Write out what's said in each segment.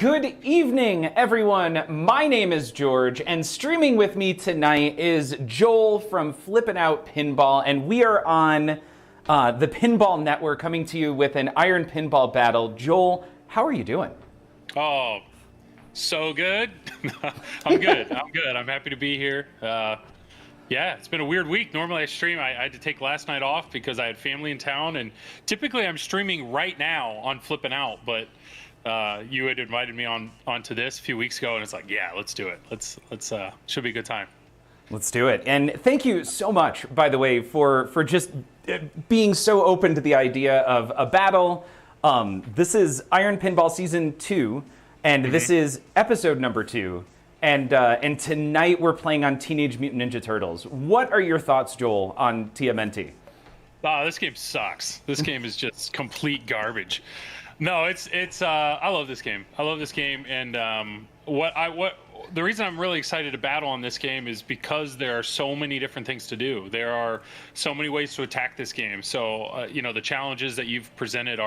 Good evening, everyone. My name is George, and streaming with me tonight is Joel from FlipNOutPinball, and we are on the Pinball Network coming to you with an Iron Pinball battle. Joel, how are you doing? Oh, so good. I'm good. I'm happy to be here. Yeah, it's been a weird week. Normally I stream. I had to take last night off because I had family in town, and typically I'm streaming right now on Flippin' Out, but you had invited me onto this a few weeks ago, and it's like, yeah, let's do it. Let's should be a good time. Let's do it. And thank you so much, by the way, for just being so open to the idea of a battle. This is Iron Pinball Season 2, and this is episode number 2. And tonight we're playing on Teenage Mutant Ninja Turtles. What are your thoughts, Joel, on TMNT? This game sucks. This game is just complete garbage. No, it's I love this game. I love this game, and the reason I'm really excited to battle on this game is because there are so many different things to do. There are so many ways to attack this game. So the challenges that you've presented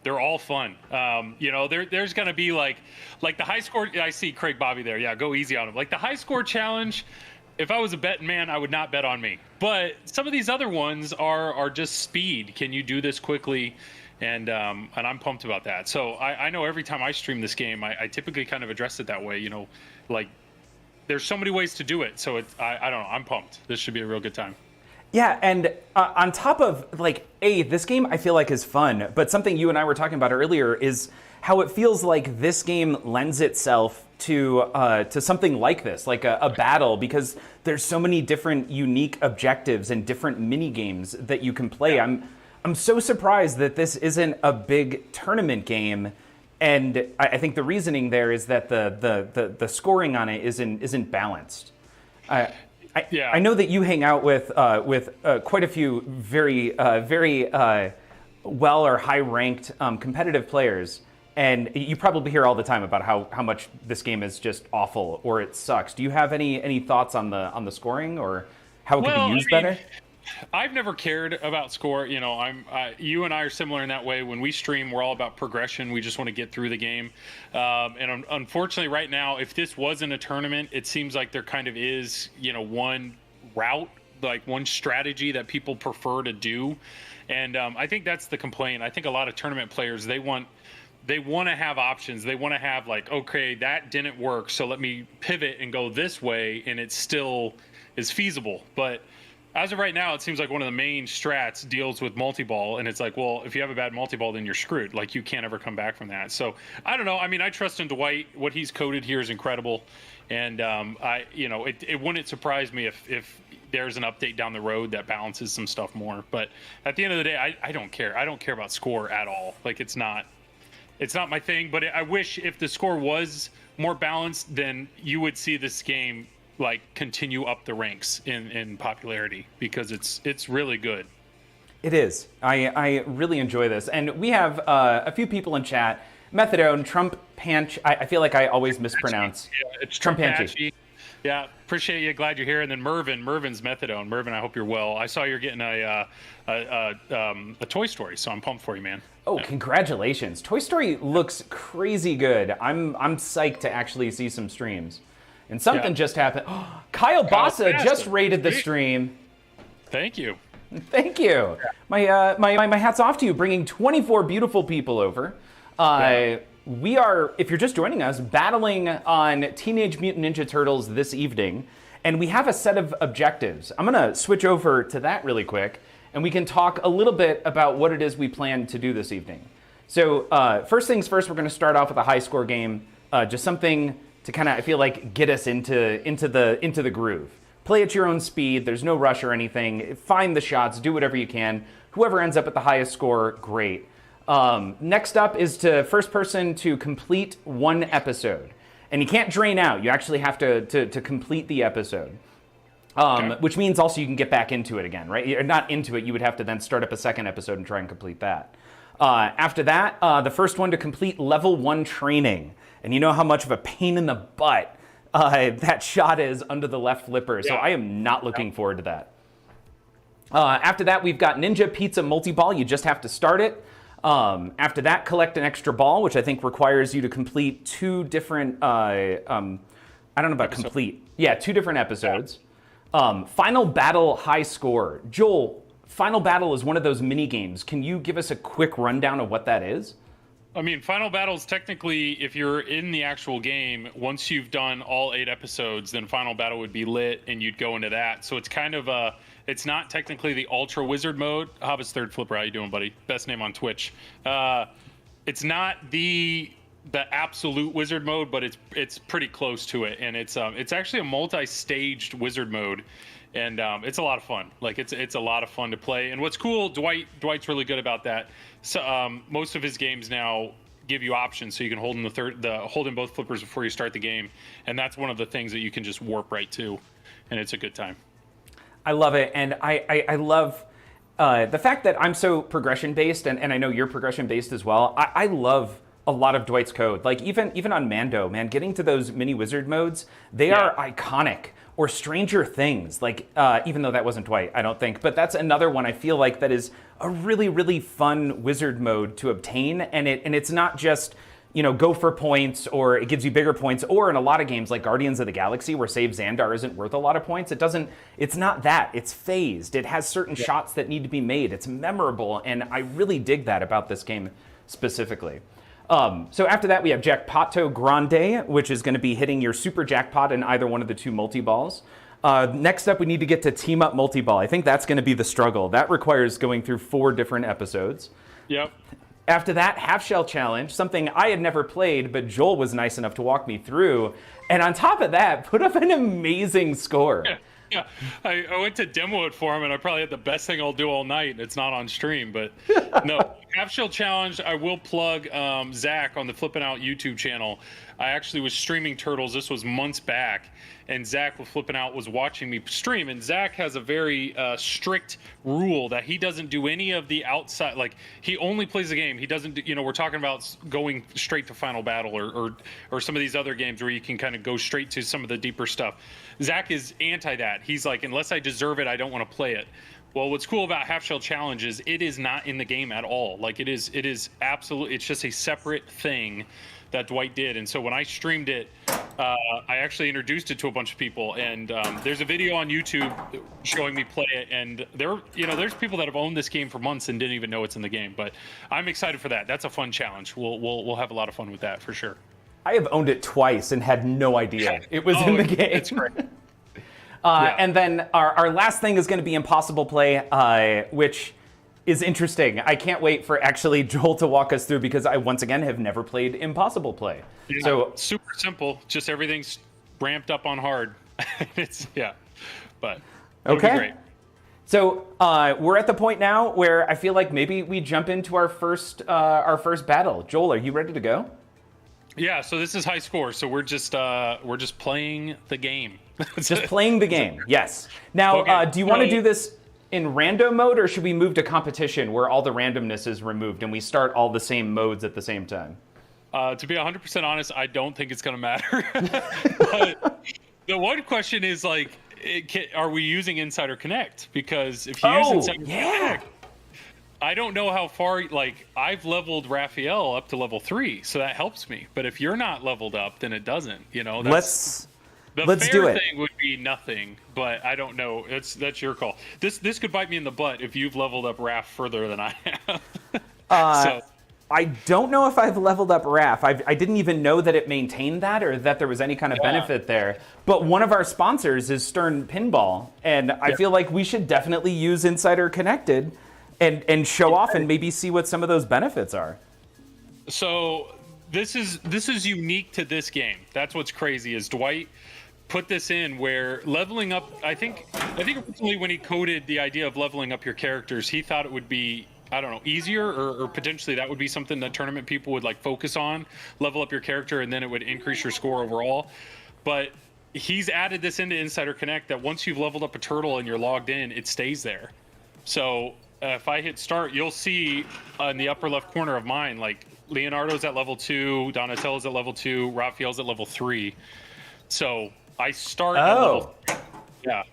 they're all fun. There's gonna be like the high score. I see Craig Bobby there. Yeah, go easy on him. Like the high score challenge. If I was a betting man, I would not bet on me. But some of these other ones are just speed. Can you do this quickly? And I'm pumped about that. So I know every time I stream this game, I typically kind of address it that way. Like there's so many ways to do it. So I don't know. I'm pumped. This should be a real good time. Yeah, and on top of this game I feel like is fun, but something you and I were talking about earlier is how it feels like this game lends itself to something like this, like a battle, because there's so many different unique objectives and different mini games that you can play. Yeah. I'm so surprised that this isn't a big tournament game, and I think the reasoning there is that the scoring on it isn't balanced. I know that you hang out with quite a few very well or high ranked competitive players, and you probably hear all the time about how much this game is just awful or it sucks. Do you have any thoughts on the scoring or how it could be used better? I've never cared about score. You and I are similar in that way. When we stream, we're all about progression. We just want to get through the game. And unfortunately, right now, if this wasn't a tournament, it seems like there kind of is, one route, like one strategy that people prefer to do. And I think that's the complaint. I think a lot of tournament players, they want to have options. They want to have okay, that didn't work, so let me pivot and go this way, and it still is feasible. But as of right now, it seems like one of the main strats deals with multi-ball, and it's like, well, if you have a bad multi-ball, then you're screwed. Like, you can't ever come back from that. So, I don't know. I mean, I trust in Dwight. What he's coded here is incredible. And, it wouldn't surprise me if there's an update down the road that balances some stuff more. But at the end of the day, I don't care. I don't care about score at all. Like, it's not my thing. But I wish if the score was more balanced, then you would see this game continue up the ranks in popularity, because it's really good. It is. I really enjoy this, and we have a few people in chat. Methadone, Trump Panch. I feel like I always mispronounce. Yeah, it's Trump Panchy. Yeah, appreciate you. Glad you're here. And then Mervin's Methadone. Mervin, I hope you're well. I saw you're getting a Toy Story, so I'm pumped for you, man. Oh, yeah. Congratulations! Toy Story looks crazy good. I'm psyched to actually see some streams. And something just happened. Oh, Kyle Bassa just raided the stream. Thank you. Thank you. Yeah. My hat's off to you, bringing 24 beautiful people over. We are, if you're just joining us, battling on Teenage Mutant Ninja Turtles this evening. And we have a set of objectives. I'm going to switch over to that really quick, and we can talk a little bit about what it is we plan to do this evening. So first things first, we're going to start off with a high score game. Just something to kind of, I feel like, get us into the groove. Play at your own speed. There's no rush or anything. Find the shots. Do whatever you can. Whoever ends up at the highest score, great. Next up is to first person to complete one episode. And you can't drain out. You actually have to complete the episode. Okay. Which means also you can get back into it again, right? You're not into it. You would have to then start up a second episode and try and complete that. After that, the first one to complete level 1 training. And you know how much of a pain in the butt that shot is under the left flipper. So I am not looking forward to that. After that, we've got Ninja Pizza Multi-Ball. You just have to start it. After that, collect an extra ball, which I think requires you to complete 2 different, I don't know about complete. Yeah, 2 different episodes. Final battle, high score. Joel, final battle is one of those mini games. Can you give us a quick rundown of what that is? I mean, final battles, technically, if you're in the actual game, once you've done all 8 episodes, then final battle would be lit and you'd go into that. So it's kind of it's not technically the ultra wizard mode. Hobbit's Third Flipper, how you doing, buddy? Best name on Twitch. It's not the absolute wizard mode, but it's pretty close to it. And it's actually a multi-staged wizard mode. And it's a lot of fun. Like it's a lot of fun to play. And what's cool, Dwight's really good about that. So most of his games now give you options, so you can hold in both flippers before you start the game, and that's one of the things that you can just warp right to, and it's a good time. I love it, and I love the fact that I'm so progression based, and I know you're progression based as well. I love a lot of Dwight's code. Like even on Mando, man, getting to those mini wizard modes, they are iconic. Or Stranger Things, like even though that wasn't Dwight, I don't think, but that's another one I feel like that is a really, really fun wizard mode to obtain, and it's not just, you know, go for points or it gives you bigger points, or in a lot of games like Guardians of the Galaxy where Save Xandar isn't worth a lot of points. It's not that. It's phased. It has certain shots that need to be made. It's memorable, and I really dig that about this game specifically. So after that, we have Jackpotto Grande, which is going to be hitting your super jackpot in either one of the 2 multi-balls. Next up, we need to get to Team Up Multi-Ball. I think that's going to be the struggle. That requires going through 4 different episodes. Yep. After that, Half Shell Challenge, something I had never played, but Joel was nice enough to walk me through. And on top of that, put up an amazing score. Yeah, I went to demo it for him, and I probably had the best thing I'll do all night. It's not on stream, but no. Half Shell Challenge, I will plug Zach on the Flippin' Out YouTube channel. I actually was streaming Turtles. This was months back, and Zach with Flippin' Out was watching me stream. And Zach has a very strict rule that he doesn't do any of the outside. Like, he only plays the game. He doesn't do, you know, we're talking about going straight to Final Battle or some of these other games where you can kind of go straight to some of the deeper stuff. Zach is anti that. He's like, unless I deserve it, I don't want to play it. Well, what's cool about Half Shell Challenge is it is not in the game at all. Like, it is absolutely, it's just a separate thing that Dwight did. And so when I streamed it, I actually introduced it to a bunch of people, and there's a video on YouTube showing me play it, and there's people that have owned this game for months and didn't even know it's in the game. But I'm excited for that. That's a fun challenge. We'll have a lot of fun with that for sure. I have owned it twice and had no idea it was in the game. It's great. And then our last thing is going to be Impossible Play, which is interesting. I can't wait for actually Joel to walk us through, because I, once again, have never played Impossible Play. Yeah, so super simple. Just everything's ramped up on hard. But okay. Great. So we're at the point now where I feel like maybe we jump into our first battle. Joel, are you ready to go? Yeah, so this is high score, so we're just playing the game. Just playing the game, yes. Now, okay. Do you want to do this in random mode, or should we move to competition where all the randomness is removed and we start all the same modes at the same time? To be 100% honest, I don't think it's going to matter. But the one question is, like, are we using Insider Connect? Because if you use Insider Connect, I don't know how far, like, I've leveled Raphael up to level 3, so that helps me. But if you're not leveled up, then it doesn't, you know? Let's do it. Thing would be nothing, but I don't know. That's your call. This could bite me in the butt if you've leveled up Raph further than I have. So I don't know if I've leveled up Raph. I didn't even know that it maintained that, or that there was any kind of benefit there. But one of our sponsors is Stern Pinball, and I feel like we should definitely use Insider Connected and show off and maybe see what some of those benefits are. So this is unique to this game. That's what's crazy, is Dwight put this in where leveling up, I think originally when he coded the idea of leveling up your characters, he thought it would be, I don't know, easier, or potentially that would be something that tournament people would like focus on, level up your character, and then it would increase your score overall. But he's added this into Insider Connect that once you've leveled up a turtle and you're logged in, it stays there. So if I hit start, you'll see in the upper left corner of mine, like, Leonardo's at level 2, Donatello's at level 2, Raphael's at level 3. So I start at level 3. Yeah.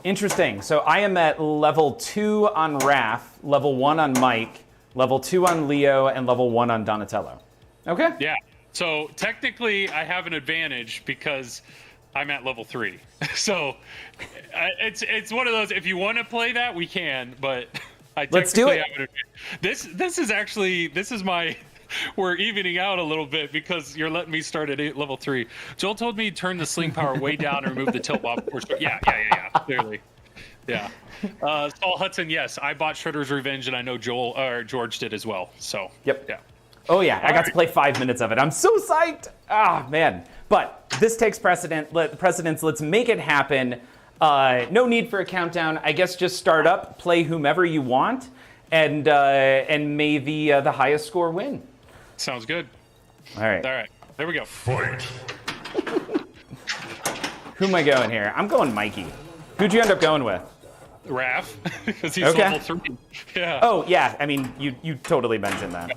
Interesting. So I am at level 2 on Raph, level 1 on Mike, level 2 on Leo, and level 1 on Donatello. Okay. Yeah. So technically, I have an advantage because I'm at level 3. So it's one of those. If you want to play that, we can. But I technically Let's do it. have an advantage. This is my. We're evening out a little bit because you're letting me start at level 3. Joel told me to turn the sling power way down and remove the tilt bob. Yeah. Clearly. Yeah. Saul Hudson, yes, I bought Shredder's Revenge, and I know George did as well. So. Yep. Yeah. Oh yeah, I got to play 5 minutes of it. I'm so psyched. Ah, man. But this takes precedence. Let's make it happen. No need for a countdown. I guess just start up, play whomever you want, and may the highest score win. Sounds good. All right. There we go. Fight. Who am I going here? I'm going Mikey. Who'd you end up going with? Raph, because he's Okay. level 3. Yeah. Oh yeah, I mean you totally mentioned that.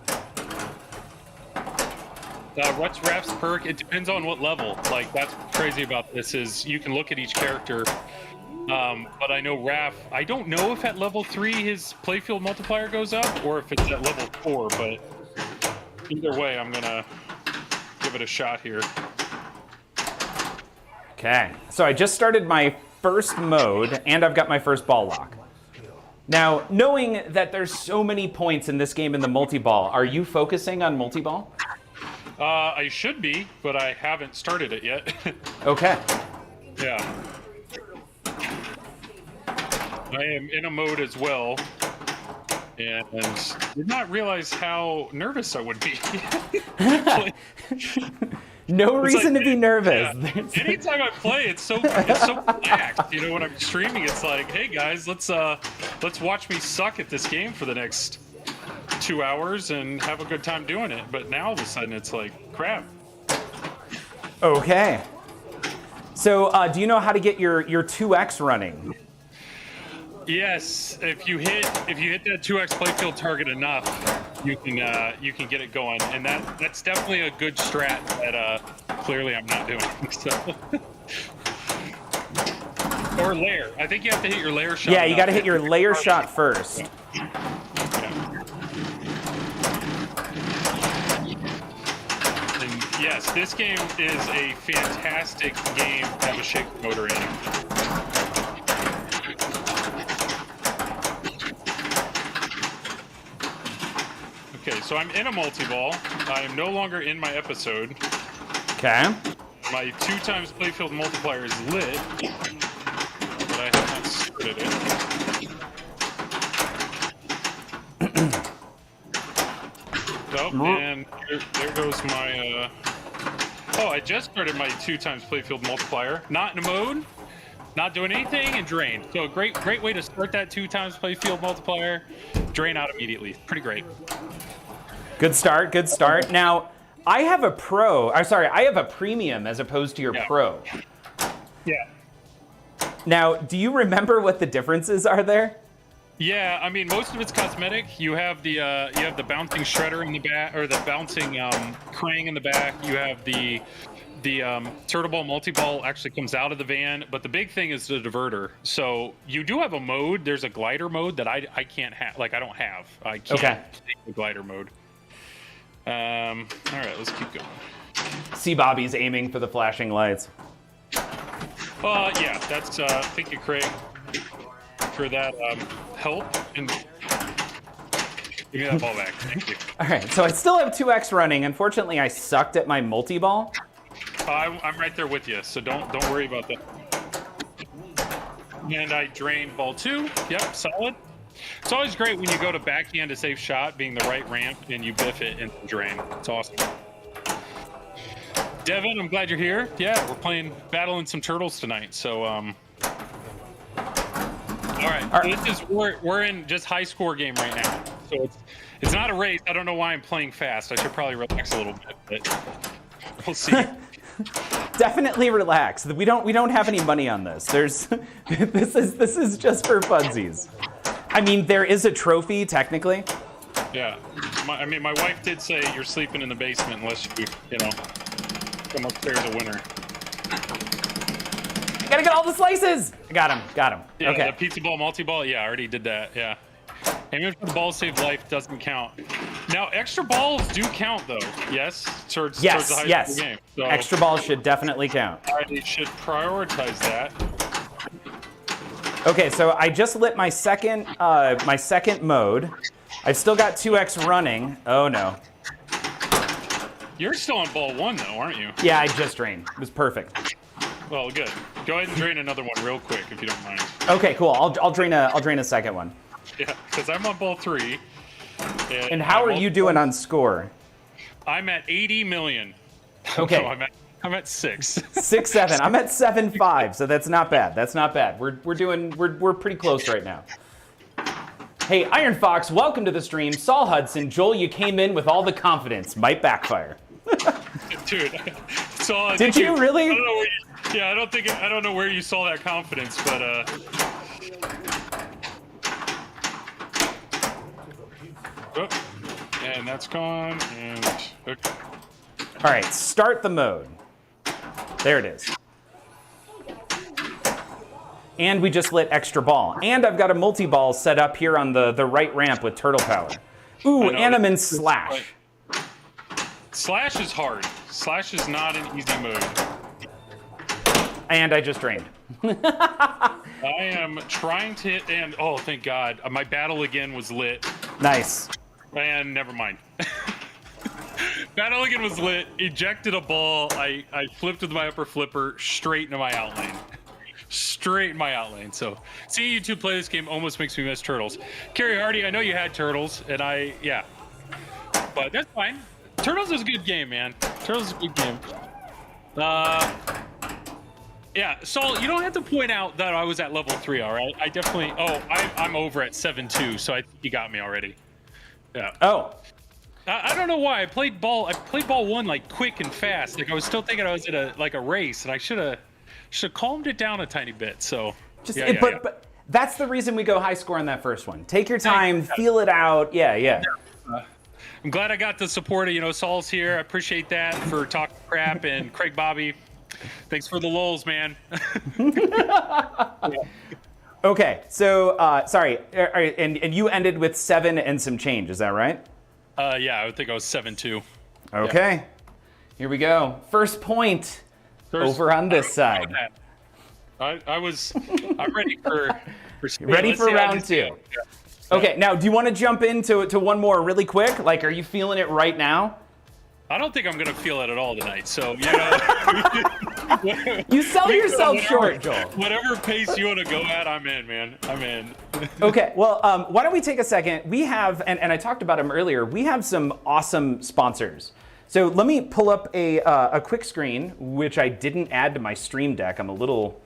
What's Raph's perk? It depends on what level. Like, that's what's crazy about this is you can look at each character. But I know Raph, I don't know if at level 3 his playfield multiplier goes up or if it's at level 4, but either way, I'm gonna give it a shot here. Okay, so I just started my first mode, and I've got my first ball lock. Now, knowing that there's so many points in this game in the multi-ball, are you focusing on multi-ball? I should be, but I haven't started it yet. Okay. Yeah. I am in a mode as well, and did not realize how nervous I would be. No reason like, to be nervous. Yeah. Anytime I play, it's so relaxed. You know, when I'm streaming, it's like, hey guys, let's watch me suck at this game for the next 2 hours and have a good time doing it. But now all of a sudden, it's like, crap. Okay. So, do you know how to get your 2x running? Yes, if you hit that 2x playfield target enough, you can get it going, and that's definitely a good strat that clearly I'm not doing. So. Or layer. I think you have to hit your layer shot. Yeah, you got to hit your layer shot first. And yes, this game is a fantastic game to have a shaker motor in. Okay, so I'm in a multi-ball. I am no longer in my episode. Okay. My 2x playfield multiplier is lit, but I have not started it. Oh, and there goes my. Oh, I just started my 2x playfield multiplier. Not in a mode, not doing anything, and drain. So a great way to start that 2x playfield multiplier. Drain out immediately. Pretty great. Good start, good start. Now, I have a premium as opposed to your pro. Yeah. Now, do you remember what the differences are there? Yeah, I mean, most of it's cosmetic. You have the bouncing shredder in the back, or the bouncing Krang in the back. You have the turtle ball multi-ball actually comes out of the van, but the big thing is the diverter. So you do have a mode. There's a glider mode that I can't have. Like, I don't have. I can't take the glider mode. All right, let's keep going. See Bobby's aiming for the flashing lights. Yeah, that's thank you, Craig, for that help, and give me that ball back. Thank you. All right, so I still have 2x running. Unfortunately, I sucked at my multi-ball. I'm right there with you, so don't worry about that. And I drained ball 2. Yep, solid. It's always great when you go to backhand a safe shot, being the right ramp, and you biff it and drain. It's awesome. Devin, I'm glad you're here. Yeah, we're battling some turtles tonight. So, all right. So we're in just high score game right now. So it's not a race. I don't know why I'm playing fast. I should probably relax a little bit, but we'll see. Definitely relax. We don't have any money on this. This is just for funsies. I mean, there is a trophy technically. Yeah. My wife did say you're sleeping in the basement unless you come upstairs a winner. I gotta get all the slices. I got him. Yeah, Okay. The pizza ball, multi-ball. Yeah, I already did that. Yeah. Aiming for the ball save life doesn't count. Now, extra balls do count, though. Yes? Towards the high school game. So extra balls should definitely count. I should prioritize that. Okay, so I just lit my second mode. I've still got 2x running. Oh, no. You're still on ball 1, though, aren't you? Yeah, I just drained. It was perfect. Well, good. Go ahead and drain another one real quick, if you don't mind. Okay, cool. I'll drain a second one. Yeah, because I'm on ball 3. And how are you doing on score? I'm at 80 million. Okay. No, I'm at 6. 6-7. I'm at 7-5, so that's not bad. That's not bad. We're pretty close right now. Hey, Iron Fox, welcome to the stream. Saul Hudson, Joel, you came in with all the confidence. Might backfire. Dude, Saul, did you really? I don't know where you saw that confidence, but and that's gone, and okay. All right, start the mode. There it is. And we just lit extra ball. And I've got a multi-ball set up here on the right ramp with turtle power. Ooh, and I'm in slash. Slash is hard. Slash is not an easy mode. And I just drained. I am trying to hit, and oh, thank God. My battle again was lit. Nice. And never mind. Battle again was lit, ejected a ball. I flipped with my upper flipper straight into my outlane. Straight in my outlane. So seeing you two play this game almost makes me miss turtles. Kerry Hardy, I know you had turtles, and yeah. But that's fine. Turtles is a good game, man. Turtles is a good game. Yeah, Saul, you don't have to point out that I was at level 3, all right? I definitely, I'm over at 7-2, so I think you got me already. Yeah. Oh. I don't know why. I played ball 1 like quick and fast. Like I was still thinking I was in a race, and I should have calmed it down a tiny bit. So but that's the reason we go high score on that first one. Take your time, feel it out. Yeah. I'm glad I got the support of Saul's here. I appreciate that for talking crap, and Craig Bobby. Thanks for the lulz, man. Okay, so sorry, and you ended with 7 and some change. Is that right? Yeah, I would think I was 7-2. Okay, yeah. Here we go. First point over on this side. I'm ready for ready for round 2. Yeah. Okay, now do you want to jump into one more really quick? Like, are you feeling it right now? I don't think I'm gonna feel it at all tonight. So you sell yourself short, Joel. Whatever pace you want to go at, I'm in, man. I'm in. Okay, well, why don't we take a second? We have, and I talked about them earlier. We have some awesome sponsors. So let me pull up a quick screen, which I didn't add to my stream deck. I'm a little,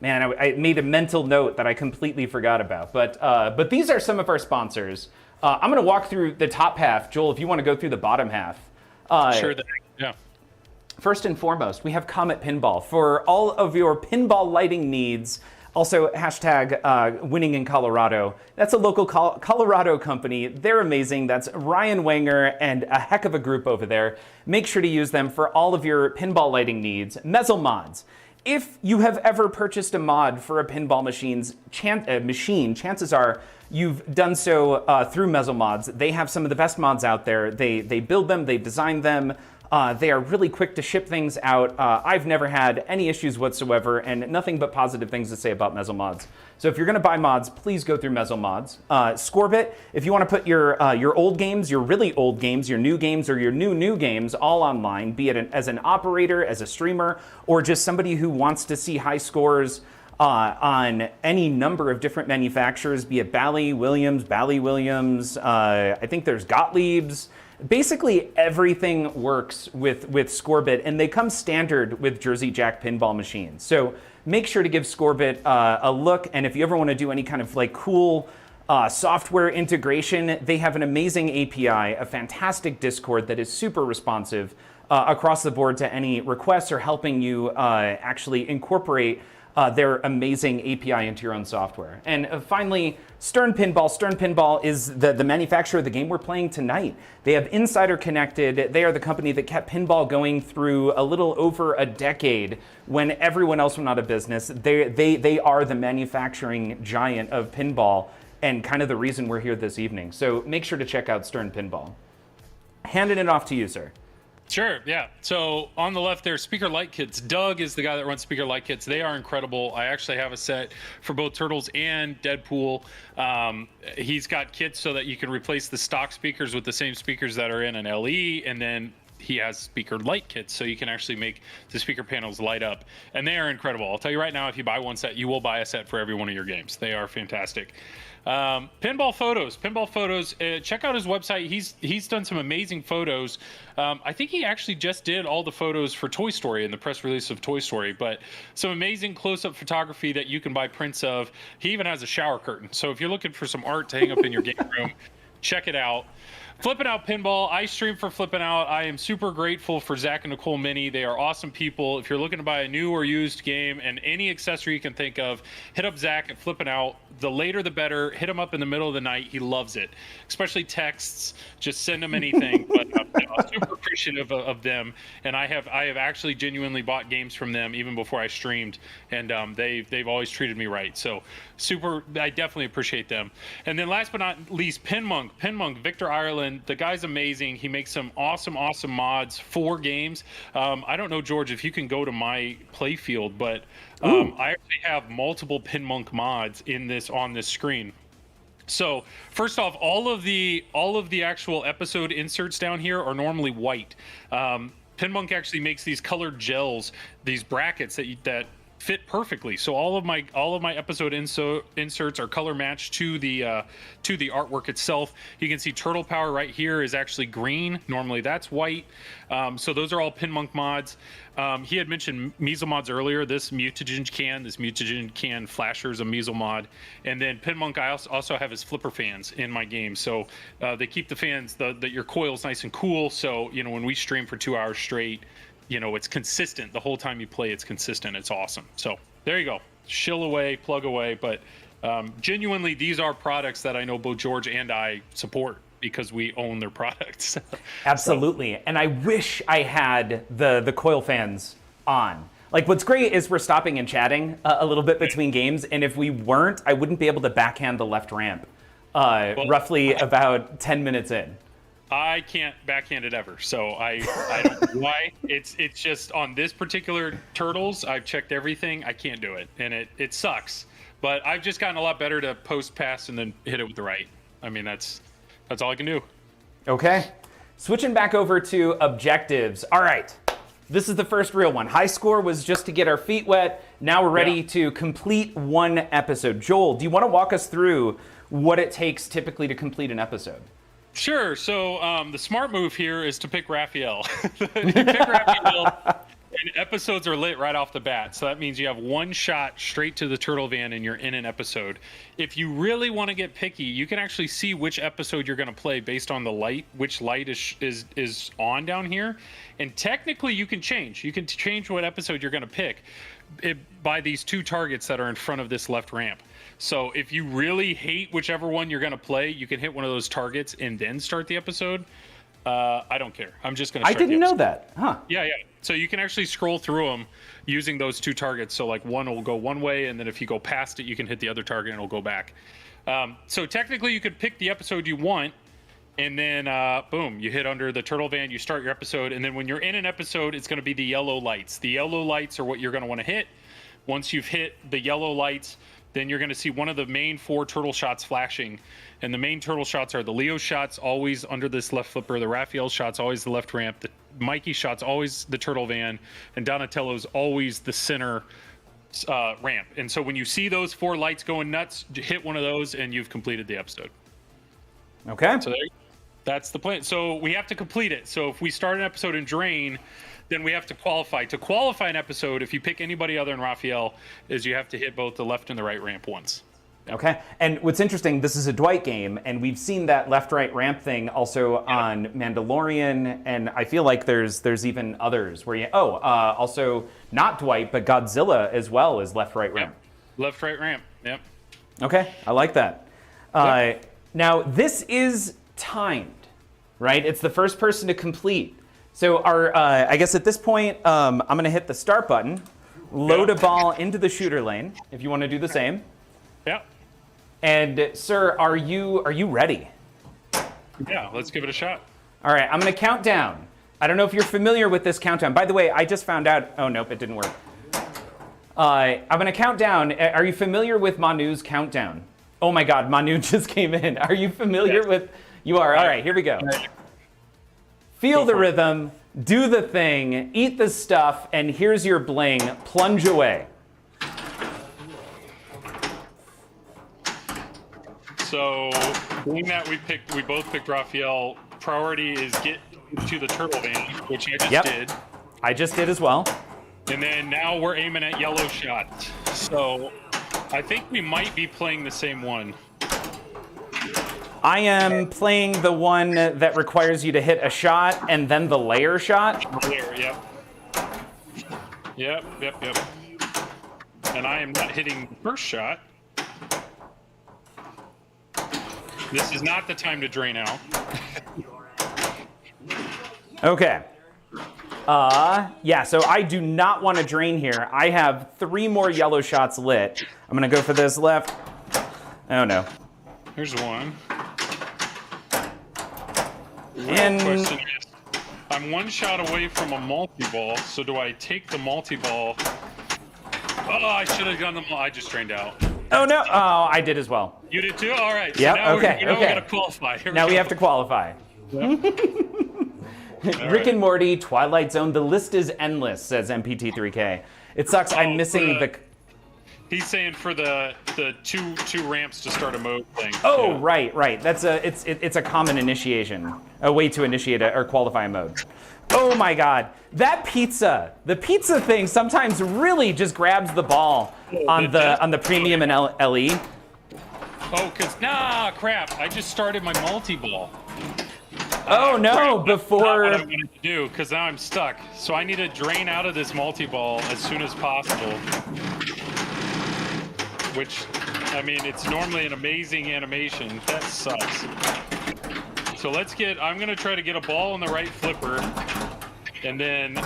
man. I made a mental note that I completely forgot about. But these are some of our sponsors. I'm gonna walk through the top half, Joel. If you want to go through the bottom half. Sure. Yeah. First and foremost, we have Comet Pinball for all of your pinball lighting needs. Also, hashtag winning in Colorado. That's a local Colorado company. They're amazing. That's Ryan Wanger and a heck of a group over there. Make sure to use them for all of your pinball lighting needs. Mezzle Mods. If you have ever purchased a mod for a pinball machine, chances are you've done so through Mezzle Mods. They have some of the best mods out there. They build them, they design them. They are really quick to ship things out. I've never had any issues whatsoever, and nothing but positive things to say about Mezzle Mods. So if you're going to buy mods, please go through Mezzle Mods. Scorebit, if you want to put your old games, your really old games, your new games, or your new games all online, be it as an operator, as a streamer, or just somebody who wants to see high scores on any number of different manufacturers, be it Bally Williams, I think there's Gottlieb's. Basically, everything works with Scorebit, and they come standard with Jersey Jack pinball machines. So make sure to give Scorebit a look, and if you ever want to do any kind of like cool software integration, they have an amazing API, a fantastic Discord that is super responsive across the board to any requests or helping you actually incorporate their amazing API into your own software. And finally, Stern Pinball. Stern Pinball is the manufacturer of the game we're playing tonight. They have Insider Connected. They are the company that kept pinball going through a little over a decade when everyone else went out of business. They are the manufacturing giant of pinball. and kind of the reason we're here this evening. So make sure to check out Stern Pinball. Handing it off to you, sir. Sure, yeah. So on the left there, Speaker Light Kits. Doug is the guy that runs Speaker Light Kits. They are incredible. I actually have a set for both Turtles and Deadpool. He's got kits so that you can replace the stock speakers with the same speakers that are in an LE, and then he has speaker light kits so you can actually make the speaker panels light up, and they are incredible. I'll tell you right now, if you buy one set, you will buy a set for every one of your games. They are fantastic. Pinball photos, check out his website. He's done some amazing photos. I think he actually just did all the photos for Toy Story in the press release of Toy Story, but some amazing close-up photography that you can buy prints of. He even has a shower curtain, so if you're looking for some art to hang up in your game room, check it out. FlipNOutPinball, I stream for FlipNOut. I am super grateful for Zach and Nicole Minnie. They are awesome people. If you're looking to buy a new or used game and any accessory you can think of, hit up Zach at FlipNOut. The later the better. Hit him up in the middle of the night. He loves it, especially texts. Just send him anything. But I'm super appreciative of them. And I have actually genuinely bought games from them even before I streamed, and they've always treated me right. So I definitely appreciate them. And then last but not least, Pinmonk, Victor Ireland. The guy's amazing. He makes some awesome mods for games. I don't know, George, if you can go to my playfield, but I actually have multiple Pinmonk mods on this screen. So first off, all of the actual episode inserts down here are normally white. Pinmonk actually makes these colored gels, these brackets that fit perfectly. So all of my episode inserts are color matched to the artwork itself. You can see Turtle Power right here is actually green. Normally that's white. So those are all Pinmonk mods. He had mentioned Measle mods earlier. This mutagen can flasher is a Measle mod. And then Pinmonk, I also have his flipper fans in my game. So they keep the fans, your coils nice and cool. So, when we stream for 2 hours straight, it's consistent. The whole time you play, it's consistent. It's awesome. So there you go. Shill away, plug away. But genuinely, these are products that I know both George and I support because we own their products. Absolutely. So. And I wish I had the coil fans on. Like, what's great is we're stopping and chatting a little bit between games. And if we weren't, I wouldn't be able to backhand the left ramp roughly about 10 minutes in. I can't backhand it ever, so I don't know why. It's just on this particular Turtles, I've checked everything. I can't do it, and it sucks. But I've just gotten a lot better to post pass and then hit it with the right. I mean, that's all I can do. Okay, switching back over to objectives. All right, this is the first real one. High score was just to get our feet wet. Now we're ready to complete one episode. Joel, do you want to walk us through what it takes typically to complete an episode? Sure. So the smart move here is to pick Raphael. You pick Raphael, and episodes are lit right off the bat. So that means you have one shot straight to the turtle van, and you're in an episode. If you really want to get picky, you can actually see which episode you're going to play based on the light, which light is on down here. And technically, you can change. You can change what episode you're going to pick by these two targets that are in front of this left ramp. So if you really hate whichever one you're going to play, you can hit one of those targets and then start the episode. I don't care. I'm just going to start I didn't know that. Huh. Yeah. So you can actually scroll through them using those two targets. So like one will go one way, and then if you go past it, you can hit the other target and it'll go back. So technically you could pick the episode you want, and then boom, you hit under the turtle van, you start your episode, and then when you're in an episode, it's going to be the yellow lights. The yellow lights are what you're going to want to hit. Once you've hit the yellow lights, then you're going to see one of the main 4 turtle shots flashing. And the main turtle shots are the Leo shots, always under this left flipper. The Raphael shots, always the left ramp. The Mikey shots, always the turtle van. And Donatello's always the center ramp. And so when you see those 4 lights going nuts, hit one of those and you've completed the episode. Okay. So that's the plan. So we have to complete it. So if we start an episode in Drain, then we have to qualify. To qualify an episode, if you pick anybody other than Raphael, is you have to hit both the left and the right ramp once. Okay. And what's interesting, this is a Dwight game, and we've seen that left-right ramp thing also on Mandalorian, and I feel like there's even others where also not Dwight, but Godzilla as well is left-right ramp. Left-right ramp, yep. Okay, I like that. Now, this is timed, right? It's the first person to complete. So I guess at this point, I'm going to hit the start button, load a ball into the shooter lane, if you want to do the same. Yep. And sir, are you ready? Yeah, let's give it a shot. All right, I'm going to count down. I don't know if you're familiar with this countdown. By the way, I just found out. Oh, nope, it didn't work. I'm going to count down. Are you familiar with Manu's countdown? Oh my God, Manu just came in. Are you familiar with? You are. All right, here we go. Feel the rhythm, do the thing, eat the stuff, and here's your bling. Plunge away. So, being that we both picked Raphael, priority is get to the turtle van, which I just did. I just did as well. And then now we're aiming at yellow shot. So, I think we might be playing the same one. I am playing the one that requires you to hit a shot and then the layer shot. Layer, yep. Yep. And I am not hitting the first shot. This is not the time to drain out. Okay. Yeah, so I do not want to drain here. I have 3 more yellow shots lit. I'm going to go for this left. Oh, no. Here's one. And Question is, I'm 1 shot away from a multi-ball, so do I take the multi-ball? Oh, I should have done the I just drained out. oh, no. Oh, I did as well. You did too? All right. Yep, So now okay, we got to qualify. Now we have to qualify. Yep. Rick and Morty, Twilight Zone, the list is endless, says MPT3K. It sucks, I'm missing the... He's saying for the two ramps to start a mode thing. Oh, yeah. right. That's it's a common initiation, a way to initiate or qualify a mode. Oh my God, the pizza thing sometimes really just grabs the ball on the premium and LE. Oh, crap! I just started my multi-ball. Oh no! Crap. Before That's not what I wanted to do, because now I'm stuck. So I need to drain out of this multi-ball as soon as possible. Which, I mean, it's normally an amazing animation. That sucks. So I'm gonna try to get a ball in the right flipper, and then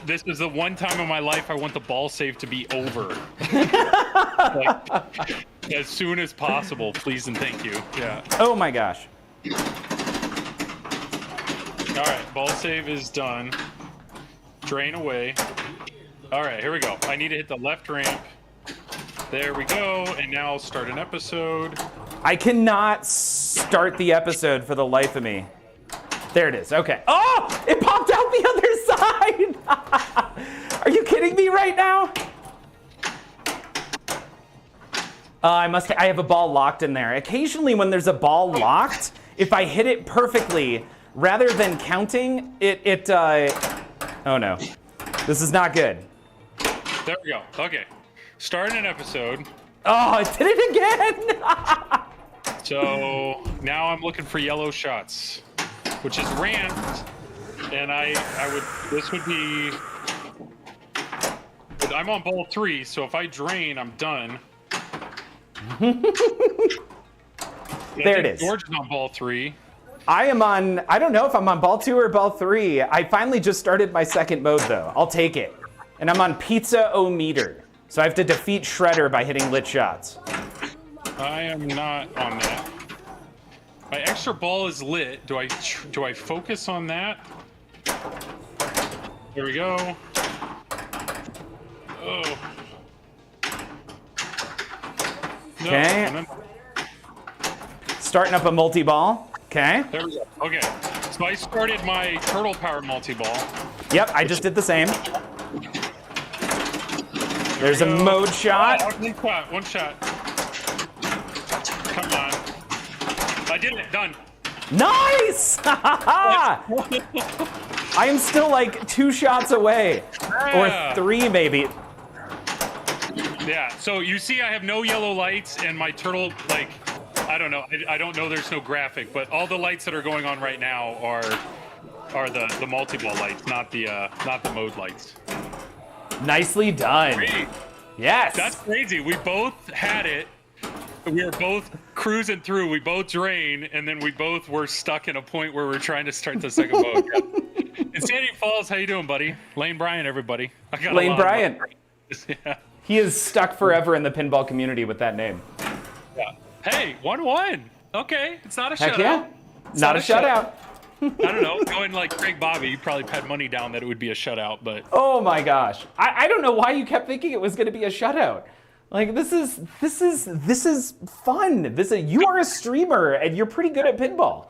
this is the one time in my life I want the ball save to be over. Like, as soon as possible, please and thank you. Yeah. Oh my gosh. All right, ball save is done. Drain away. All right, here we go. I need to hit the left ramp. There we go, and now I'll start an episode. I cannot start the episode for the life of me. There it is, okay. Oh, it popped out the other side! Are you kidding me right now? I have a ball locked in there. Occasionally when there's a ball locked, if I hit it perfectly, rather than counting, oh no. This is not good. There we go, okay. Starting an episode. Oh, I did it again! So now I'm looking for yellow shots, which is ramped, and this would be, I'm on ball 3, so if I drain, I'm done. There it is. George is on ball 3. I don't know if I'm on ball 2 or ball 3. I finally just started my second mode though. I'll take it. And I'm on pizza-o-meter. So I have to defeat Shredder by hitting lit shots. I am not on that. My extra ball is lit. Do I focus on that? There we go. Oh. No, Okay. Starting up a multi-ball. Okay. There we go. Okay. So I started my turtle power multi-ball. Yep, I just did the same. There's a mode shot. Oh, one shot. Come on. I did it. Done. Nice! I am still like 2 shots away. Yeah. Or 3 maybe. Yeah, so you see I have no yellow lights and my turtle, like, I don't know. I don't know there's no graphic, but all the lights that are going on right now are the multi-ball lights, not the mode lights. Nicely done. Great. Yes. That's crazy. We both had it. We were both cruising through. We both drained, and then we both were stuck in a point where we're trying to start the second mode. Yeah. Insanity Falls, how you doing, buddy? Lane Bryant, everybody. Lane Bryant. Yeah. He is stuck forever in the pinball community with that name. Yeah. Hey, 1-1. Okay, it's not a Heck shutout. yeah. It's Not a shutout. I don't know. Going like Craig Bobby, you probably had money down that it would be a shutout, but Oh my gosh. I don't know why you kept thinking it was going to be a shutout. Like this is fun. You are a streamer and you're pretty good at pinball.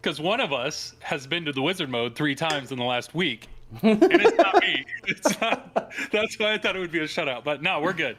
because one of us has been to the wizard mode 3 times in the last week, and it's not me. It's not, that's why I thought it would be a shutout. But no, we're good.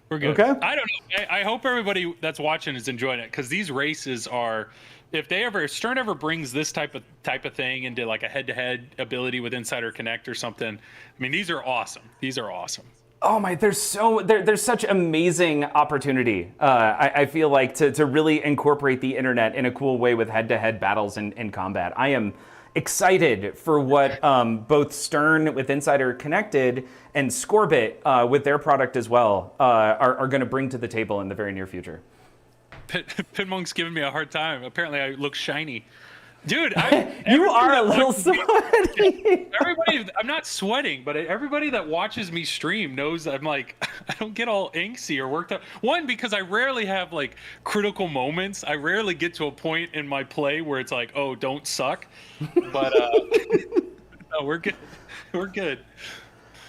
We're good. Okay. I don't know. I hope everybody that's watching is enjoying it, because these races are, if Stern ever brings this type of thing into like a head-to-head ability with Insider Connect or something, I mean, these are awesome. These are awesome. Oh my, there's such amazing opportunity. I feel like to really incorporate the internet in a cool way with head-to-head battles in combat. I am excited for what both Stern with Insider Connected and Scorbit with their product as well are going to bring to the table in the very near future. Pinmonk's giving me a hard time. Apparently, I look shiny. Dude, you are a little sweaty. Everybody, I'm not sweating, but everybody that watches me stream knows I'm like, I don't get all angsty or worked up. One, because I rarely have like critical moments. I rarely get to a point in my play where it's like, oh, don't suck. But no, we're good. We're good.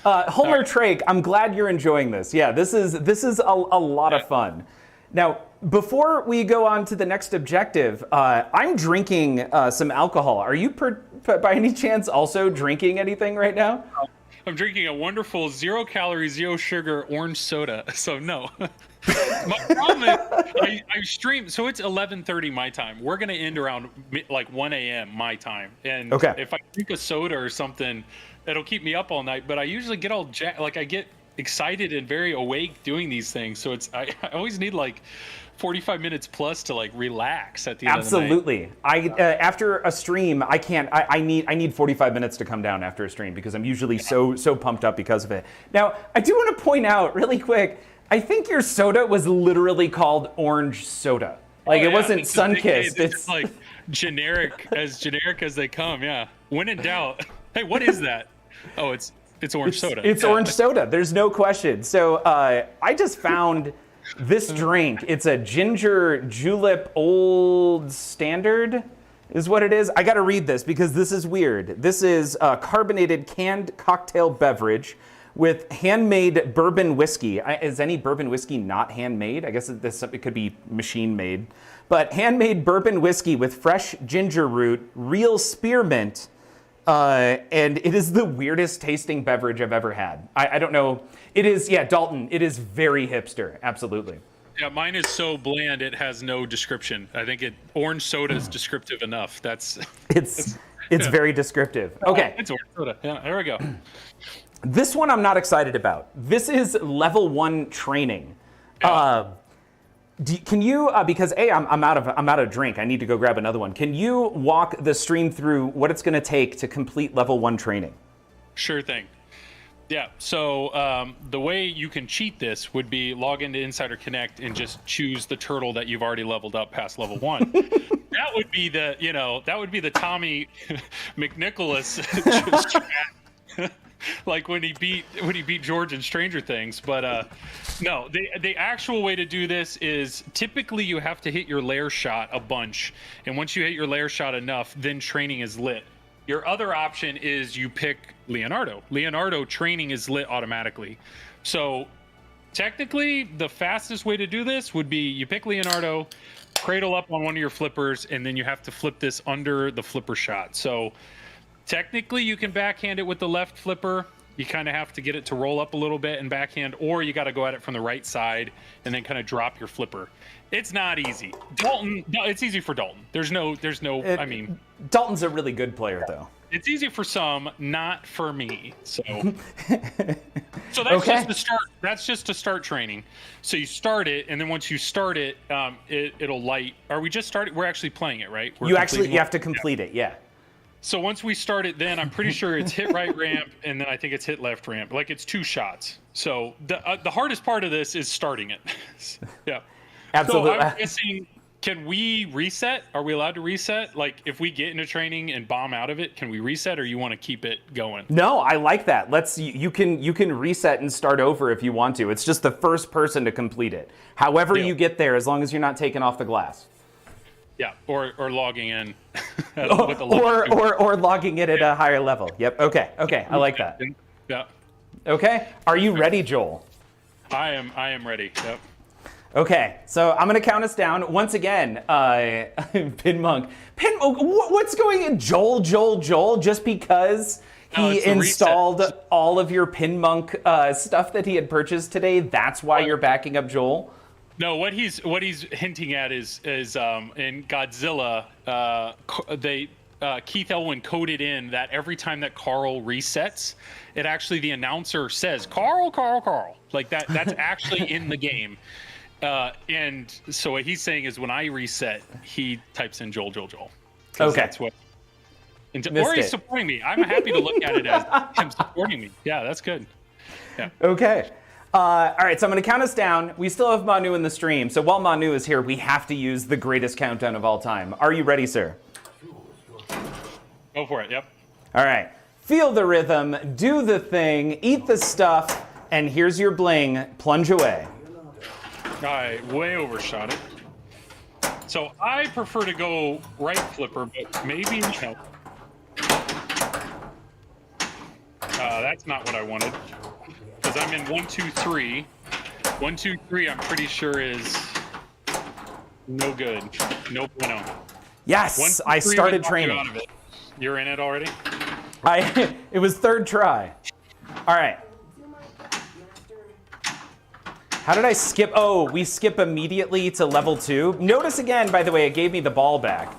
Homer Trake, I'm glad you're enjoying this. Yeah, this is a lot of fun. Now, before we go on to the next objective, I'm drinking some alcohol. Are you, by any chance, also drinking anything right now? I'm drinking a wonderful 0-calorie, 0-sugar orange soda. So no. My problem is I stream, so it's 11:30 my time. We're gonna end around like 1 a.m. my time, and if I drink a soda or something, it'll keep me up all night. But I usually get all like I get excited and very awake doing these things. So I always need like 45 minutes plus to like relax at the end of the night. Absolutely. After a stream, I can't. I need 45 minutes to come down after a stream because I'm usually so pumped up because of it. Now, I do want to point out really quick. I think your soda was literally called orange soda. Like it wasn't Sunkissed. It's like generic as they come. Yeah. When in doubt. Hey, what is that? Oh, it's orange soda. It's orange soda. There's no question. So I just found this drink. It's a ginger julep old standard is what it is. I got to read this because this is weird. This is a carbonated canned cocktail beverage with handmade bourbon whiskey. Is any bourbon whiskey not handmade? I guess it could be machine made. But handmade bourbon whiskey with fresh ginger root, real spearmint, and it is the weirdest tasting beverage I've ever had. I don't know. It is, yeah, Dalton, it is very hipster, absolutely. Yeah, mine is so bland it has no description. I think orange soda is descriptive enough. It's very descriptive. Okay. It's orange soda. Yeah, there we go. This one I'm not excited about. This is level 1 training. Yeah. Can you, because I'm out of drink. I need to go grab another one. Can you walk the stream through what it's going to take to complete level 1 training? Sure thing. Yeah. So the way you can cheat this would be log into Insider Connect and just choose the turtle that you've already leveled up past level 1. That would be the Tommy McNicholas like when he beat George in Stranger Things. But no, the actual way to do this is typically you have to hit your lair shot a bunch, and once you hit your lair shot enough, then training is lit. Your other option is you pick Leonardo. Leonardo training is lit automatically. So technically the fastest way to do this would be you pick Leonardo, cradle up on one of your flippers, and then you have to flip this under the flipper shot. So technically, you can backhand it with the left flipper. You kind of have to get it to roll up a little bit and backhand, or you got to go at it from the right side and then kind of drop your flipper. It's not easy. Dalton, no, it's easy for Dalton. I mean, Dalton's a really good player, though. It's easy for some, not for me. So that's just the start. That's just to start training. So you start it, and then once you start it, it'll light. Are we just started? We're actually playing it, right? You have to complete it. Yeah. So once we start it, then I'm pretty sure it's hit right ramp, and then I think it's hit left ramp. Like it's 2 shots. So the hardest part of this is starting it. Yeah. Absolutely. So I'm guessing Can we reset? Are we allowed to reset? Like, if we get into training and bomb out of it, can we reset, or you want to keep it going? No, I like that. You can reset and start over if you want to. It's just the first person to complete it. However you get there, as long as you're not taking off the glass. Yeah, or logging in. or logging it at a higher level. Yep. Okay. I like that. Yeah. Okay. Are you ready, Joel? I am ready. Yep. Okay, so I'm gonna count us down once again. Pinmonk, what's going on, Joel? Just because he installed all of your Pinmonk stuff that he had purchased today, that's why you're backing up Joel? No, what he's hinting at is in Godzilla, Keith Elwin coded in that every time that Carl resets, it actually, the announcer says Carl, like that. That's actually in the game. And so what he's saying is when I reset, he types in Joel. Okay. That's what. Or he's supporting me. I'm happy to look at it as him supporting me. Yeah, that's good. Yeah. Okay. All right, so I'm going to count us down. We still have Manu in the stream. So while Manu is here, we have to use the greatest countdown of all time. Are you ready, sir? Go for it. Yep. All right. Feel the rhythm, do the thing, eat the stuff, and here's your bling. Plunge away. I way overshot it. So I prefer to go right flipper, but maybe no. That's not what I wanted. Because I'm in 1, 2, 3. 1, 2, 3, I'm pretty sure is no good. No bueno. Yes, 1, 2, 3 I started training. Out of it. You're in it already? It was third try. All right. How did I skip? Oh, we skip immediately to level 2. Notice again, by the way, it gave me the ball back.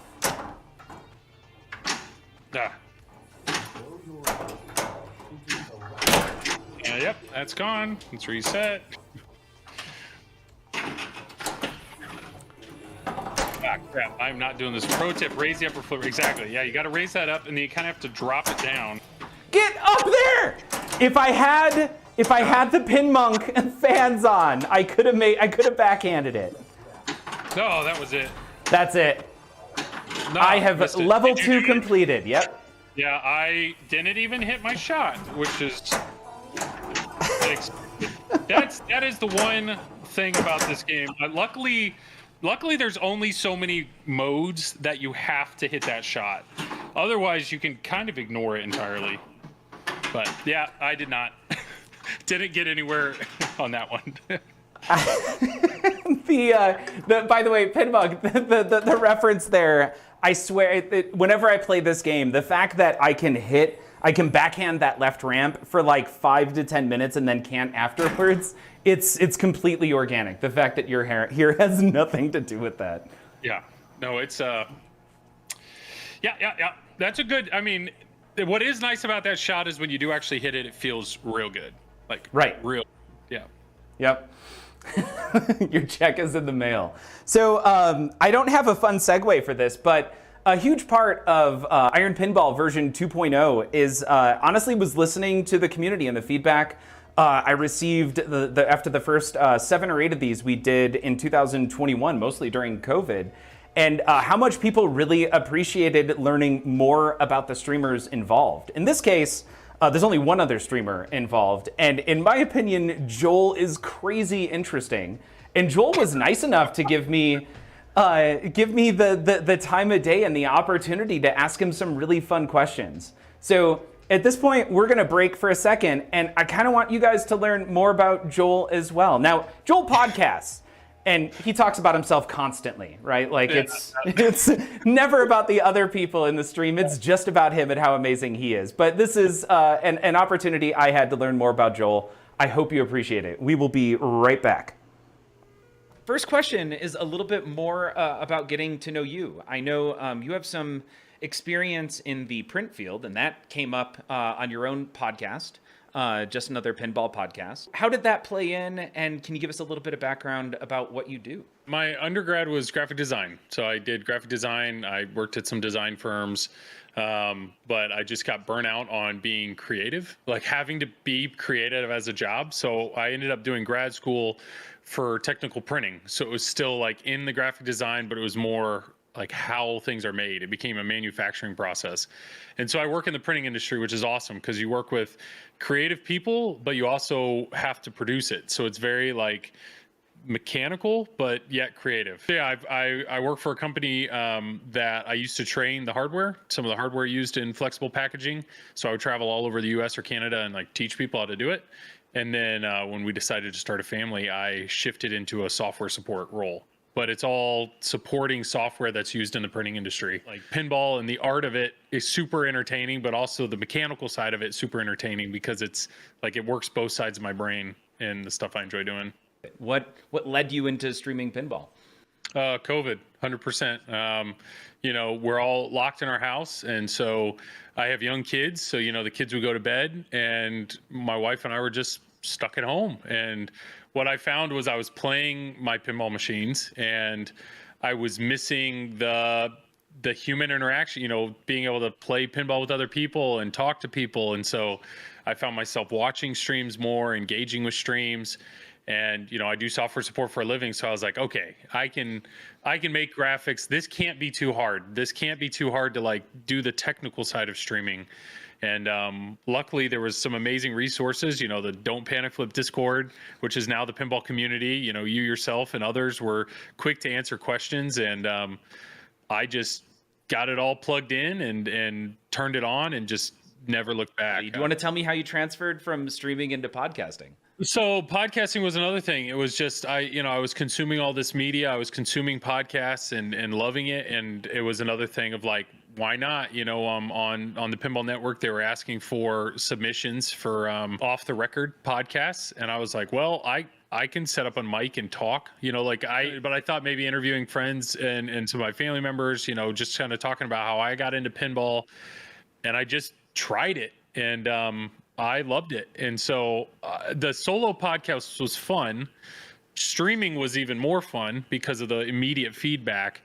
Yep, that's gone. Let's reset. Crap, I'm not doing this. Pro tip, raise the upper flipper. Exactly. Yeah, you got to raise that up, and then you kind of have to drop it down. Get up there! If I had the Pinmonk fans on, I could have backhanded it. No, that was it. That's it. No, I have level 2 completed. Yep. Yeah, I didn't even hit my shot, which is that is the one thing about this game. Luckily, there's only so many modes that you have to hit that shot. Otherwise, you can kind of ignore it entirely. But yeah, I did not. Didn't get anywhere on that one. By the way, Pinball, the reference there, I swear, whenever I play this game, the fact that I can backhand that left ramp for like 5 to 10 minutes and then can't afterwards, it's completely organic. The fact that you're here has nothing to do with that. Yeah. No, it's yeah. That's a good, I mean, what is nice about that shot is when you do actually hit it, it feels real good. Like, right. Real. Yeah. Yep. Your check is in the mail. So I don't have a fun segue for this, but a huge part of Iron Pinball version 2.0 is honestly was listening to the community and the feedback I received after the first 7 or 8 of these we did in 2021, mostly during COVID, and how much people really appreciated learning more about the streamers involved. In this case, there's only one other streamer involved, and in my opinion, Joel is crazy interesting. And Joel was nice enough to give me the time of day and the opportunity to ask him some really fun questions. So at this point, we're gonna break for a second, and I kind of want you guys to learn more about Joel as well. Now, Joel podcasts, and he talks about himself constantly, right? Like it's never about the other people in the stream. It's just about him and how amazing he is. But this is an opportunity I had to learn more about Joel. I hope you appreciate it. We will be right back. First question is a little bit more about getting to know you. I know you have some experience in the print field, and that came up on your own podcast. Just Another Pinball Podcast. How did that play in, and can you give us a little bit of background about what you do? My undergrad was graphic design. So I did graphic design. I worked at some design firms, but I just got burnt out on being creative, like having to be creative as a job. So I ended up doing grad school for technical printing. So it was still like in the graphic design, but it was more like how things are made. It became a manufacturing process. And so I work in the printing industry, which is awesome because you work with creative people, but you also have to produce it. So it's very like mechanical, but yet creative. Yeah, I work for a company that I used to train the hardware, some of the hardware used in flexible packaging. So I would travel all over the US or Canada and like teach people how to do it. And then when we decided to start a family, I shifted into a software support role. But it's all supporting software that's used in the printing industry. Like pinball and the art of it is super entertaining, but also the mechanical side of it is super entertaining because it's like it works both sides of my brain and the stuff I enjoy doing. What led you into streaming pinball? COVID, 100%. You know, we're all locked in our house. And so I have young kids. So, you know, the kids would go to bed and my wife and I were just stuck at home. And what I found was I was playing my pinball machines and I was missing the human interaction, you know, being able to play pinball with other people and talk to people. And so I found myself watching streams more, engaging with streams. And, you know, I do software support for a living. So I was like, okay, I can make graphics. This can't be too hard. This can't be too hard to like do the technical side of streaming. And luckily there was some amazing resources, you know, the Don't Panic Flip Discord, which is now the pinball community. You know, you yourself and others were quick to answer questions. And I just got it all plugged in and turned it on and just never looked back. Do you want to tell me how you transferred from streaming into podcasting? So podcasting was another thing. It was just, I was consuming all this media. I was consuming podcasts and loving it. And it was another thing of like, why not? You know, on the Pinball Network, they were asking for submissions for off the record podcasts. And I was like, well, I can set up a mic and talk, you know, like but I thought maybe interviewing friends and some of my family members, you know, just kind of talking about how I got into pinball and I just tried it. And, I loved it. And so the solo podcast was fun. Streaming was even more fun because of the immediate feedback.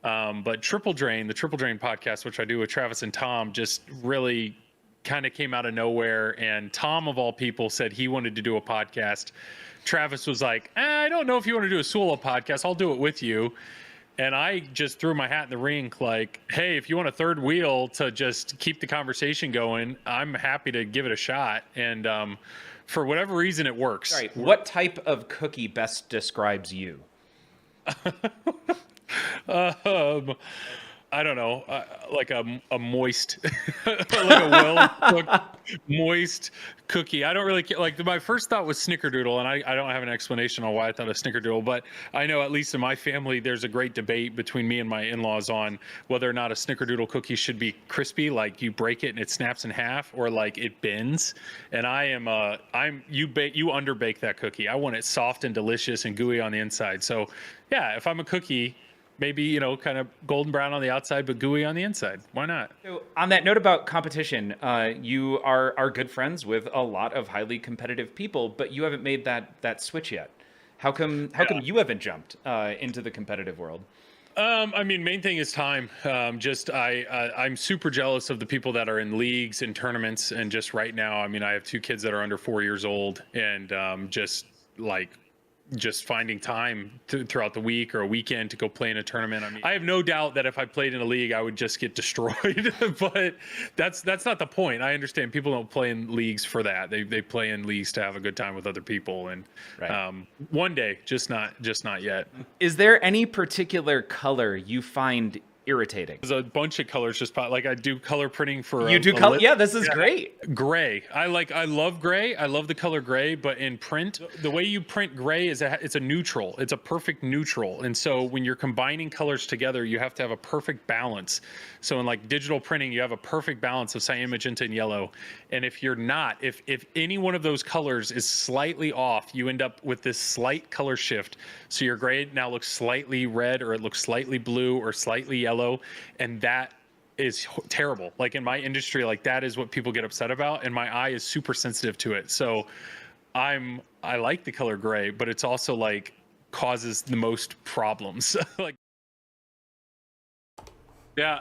But the Triple Drain podcast, which I do with Travis and Tom, just really kind of came out of nowhere. And Tom, of all people, said he wanted to do a podcast. Travis was like, I don't know if you want to do a solo podcast. I'll do it with you. And I just threw my hat in the ring like, hey, if you want a third wheel to just keep the conversation going, I'm happy to give it a shot. And for whatever reason, it works. All right. What type of cookie best describes you? I don't know, like a moist, like a well-cooked, moist cookie. I don't really care. Like my first thought was snickerdoodle, and I don't have an explanation on why I thought of snickerdoodle, but I know at least in my family, there's a great debate between me and my in-laws on whether or not a snickerdoodle cookie should be crispy, like you break it and it snaps in half, or like it bends. And you underbake that cookie. I want it soft and delicious and gooey on the inside. So yeah, if I'm a cookie, maybe, you know, kind of golden brown on the outside, but gooey on the inside. Why not? So on that note about competition, you are good friends with a lot of highly competitive people, but you haven't made that switch yet. How come you haven't jumped into the competitive world? I mean, main thing is time. I'm super jealous of the people that are in leagues and tournaments. And just right now, I mean, I have 2 kids that are under 4 years old, and just finding time throughout the week or a weekend to go play in a tournament. I mean, I have no doubt that if I played in a league, I would just get destroyed, but that's not the point. I understand people don't play in leagues for that. They play in leagues to have a good time with other people. And right. One day, just not yet. Is there any particular color you find irritating? There's a bunch of colors just like I do color printing for you do color. Yeah, this is great. Gray. I love gray. I love the color gray, but in print, the way you print gray is it's a neutral. It's a perfect neutral. And so when you're combining colors together, you have to have a perfect balance. So in like digital printing, you have a perfect balance of cyan, magenta, and yellow. And if you're not, if any one of those colors is slightly off, you end up with this slight color shift. So your gray now looks slightly red, or it looks slightly blue, or slightly yellow, and that is terrible. Like in my industry, like that is what people get upset about, and my eye is super sensitive to it. So I like the color gray, but it's also like causes the most problems. Like, yeah.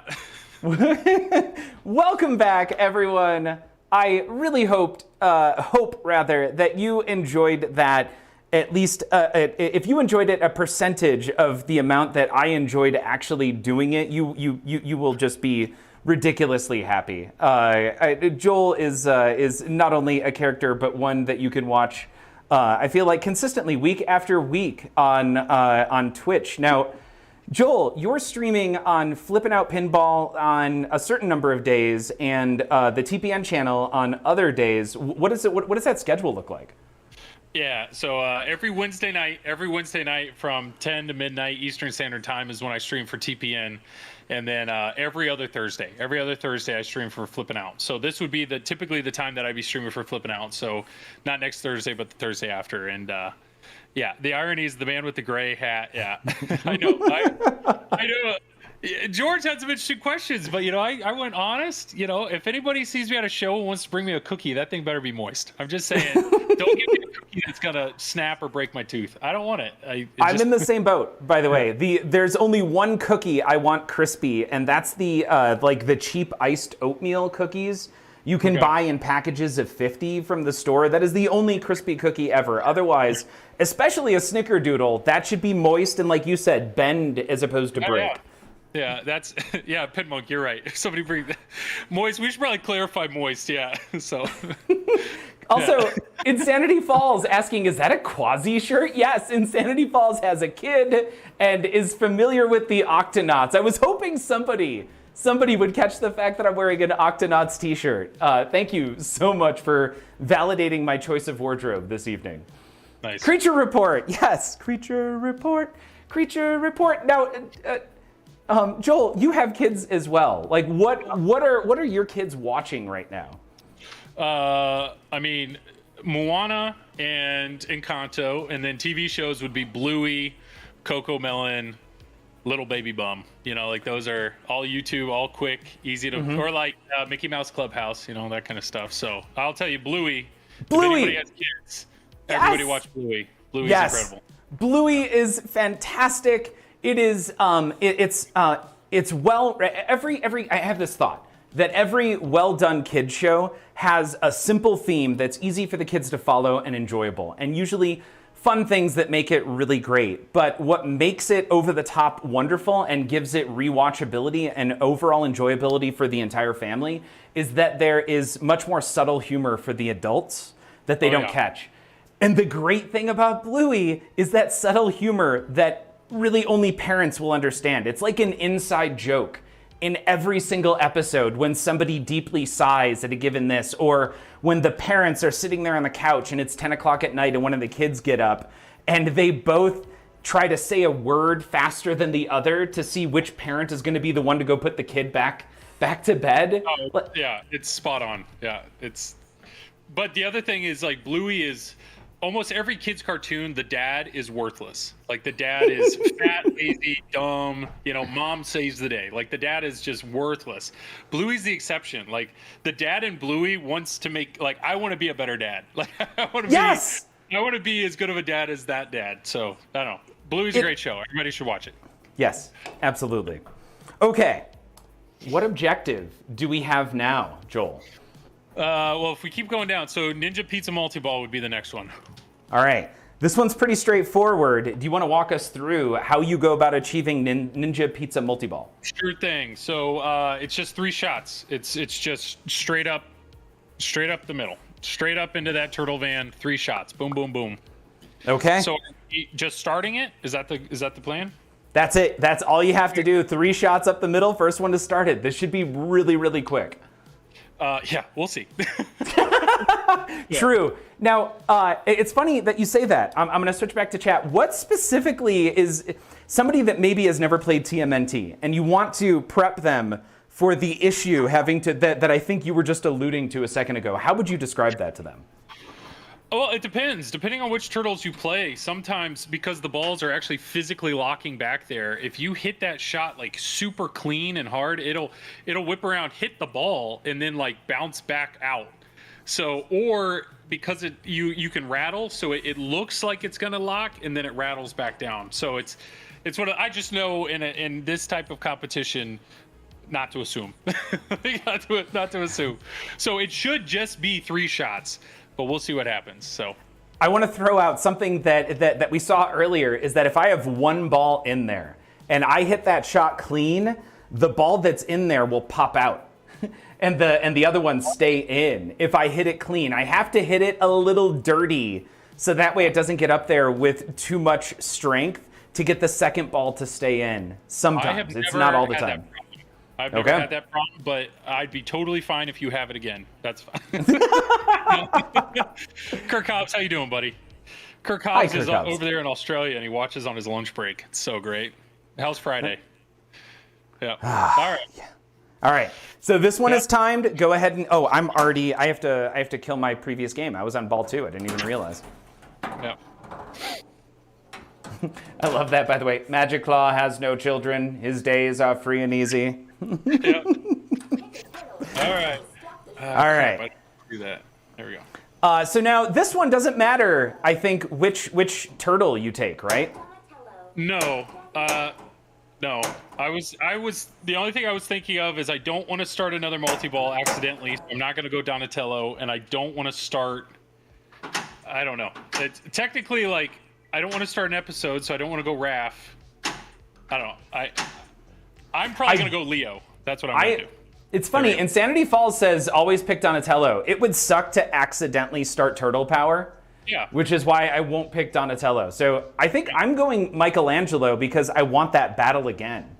Welcome back, everyone. I really hope that you enjoyed that at least if you enjoyed it a percentage of the amount that I enjoyed actually doing it, you will just be ridiculously happy. Joel is not only a character, but one that you can watch. I feel like consistently week after week on Twitch. Now, Joel, you're streaming on FlipNOutPinball on a certain number of days, and the TPN channel on other days. What does that schedule look like? Yeah, so every Wednesday night from 10 to midnight Eastern Standard Time is when I stream for TPN, and then every other Thursday I stream for Flippin' Out. So this would be typically the time that I'd be streaming for Flippin' Out. So not next Thursday, but the Thursday after. And yeah, the irony is the man with the gray hat. Yeah, I know. I know. George had some interesting questions, but I went honest. If anybody sees me at a show and wants to bring me a cookie, that thing better be moist. I'm just saying, don't give me a cookie that's gonna snap or break my tooth. I don't want it. I'm in the same boat, by the way. There's only one cookie I want crispy, and that's the the cheap iced oatmeal cookies you can buy in packages of 50 from the store. That is the only crispy cookie ever. Otherwise, especially a snickerdoodle, that should be moist and, like you said, bend as opposed to break. Yeah, Pinball, you're right. If somebody bring moist, we should probably clarify moist, yeah. So also, Insanity Falls asking, is that a Quasi shirt? Yes, Insanity Falls has a kid and is familiar with the Octonauts. I was hoping somebody would catch the fact that I'm wearing an Octonauts t-shirt. Thank you so much for validating my choice of wardrobe this evening. Nice. Creature Report, yes, Creature Report. Now, Joel, you have kids as well. Like, what are your kids watching right now? I mean, Moana and Encanto, and then TV shows would be Bluey, Coco Melon, Little Baby Bum. Those are all YouTube, all quick, easy to, or like Mickey Mouse Clubhouse, that kind of stuff. So I'll tell you, Bluey. If anybody has kids, everybody watch Bluey. Bluey's incredible. Bluey is fantastic. It is it's well I have this thought that every well-done kids show has a simple theme that's easy for the kids to follow and enjoyable, and usually fun things that make it really great. But what makes it over the top wonderful and gives it rewatchability and overall enjoyability for the entire family is that there is much more subtle humor for the adults that they don't catch. And the great thing about Bluey is that subtle humor that really only parents will understand. It's like an inside joke in every single episode when somebody deeply sighs at a given this, or when the parents are sitting there on the couch and it's 10 o'clock at night and one of the kids get up and they both try to say a word faster than the other to see which parent is going to be the one to go put the kid back to bed. Oh, yeah, it's spot on. Yeah, but the other thing is, like, Bluey is almost every kid's cartoon, the dad is worthless. Like, the dad is fat, lazy, dumb. Mom saves the day. Like, the dad is just worthless. Bluey's the exception. Like, the dad in Bluey wants to make, like, I want to be a better dad. Like, I want to be as good of a dad as that dad. So, I don't know. Bluey's a great show. Everybody should watch it. Yes, absolutely. Okay. What objective do we have now, Joel? Well, if we keep going down, so Ninja Pizza Multi-Ball would be the next one. All right. This one's pretty straightforward. Do you want to walk us through how you go about achieving Ninja Pizza Multi-Ball? Sure thing. So it's just 3 shots. It's just straight up the middle. Straight up into that turtle van, 3 shots. Boom, boom, boom. Okay. So just starting it, is that the plan? That's it. That's all you have to do. 3 shots up the middle. First one to start it. This should be really, really quick. Yeah, we'll see. True. Now, it's funny that you say that. I'm going to switch back to chat. What specifically is somebody that maybe has never played TMNT and you want to prep them for the issue having to that I think you were just alluding to a second ago? How would you describe that to them? Well, it depends. Depending on which turtles you play, sometimes because the balls are actually physically locking back there, if you hit that shot like super clean and hard, it'll whip around, hit the ball, and then like bounce back out. So, or because you can rattle, so it looks like it's gonna lock, and then it rattles back down. So it's what I just know in this type of competition, not to assume, not to assume. So it should just be 3 shots. But we'll see what happens. So, I want to throw out something that we saw earlier is that if I have one ball in there and I hit that shot clean, the ball that's in there will pop out and the other ones stay in. If I hit it clean, I have to hit it a little dirty so that way it doesn't get up there with too much strength to get the second ball to stay in. Sometimes. It's not all the time. I've never had that problem, but I'd be totally fine if you have it again. That's fine. Kirk Hobbs, how you doing, buddy? Kirk Hobbs is over there in Australia, and he watches on his lunch break. It's so great. How's Friday? Yeah. All right. Yeah. All right. So this one is timed. Go ahead and I'm already. I have to kill my previous game. I was on ball 2. I didn't even realize. Yeah. I love that, by the way. Magic Claw has no children. His days are free and easy. Yeah. All right. All right. Do that. There we go. So now this one doesn't matter. I think which turtle you take, right? No. No. I was the only thing I was thinking of is I don't want to start another multi-ball accidentally. So I'm not going to go Donatello, and I don't want to start. I don't know. It's technically like. I don't want to start an episode, so I don't want to go Raph. I don't know. I'm probably going to go Leo. That's what I'm going to do. It's funny. Insanity Falls says always pick Donatello. It would suck to accidentally start Turtle Power. Yeah. Which is why I won't pick Donatello. So I think I'm going Michelangelo because I want that battle again.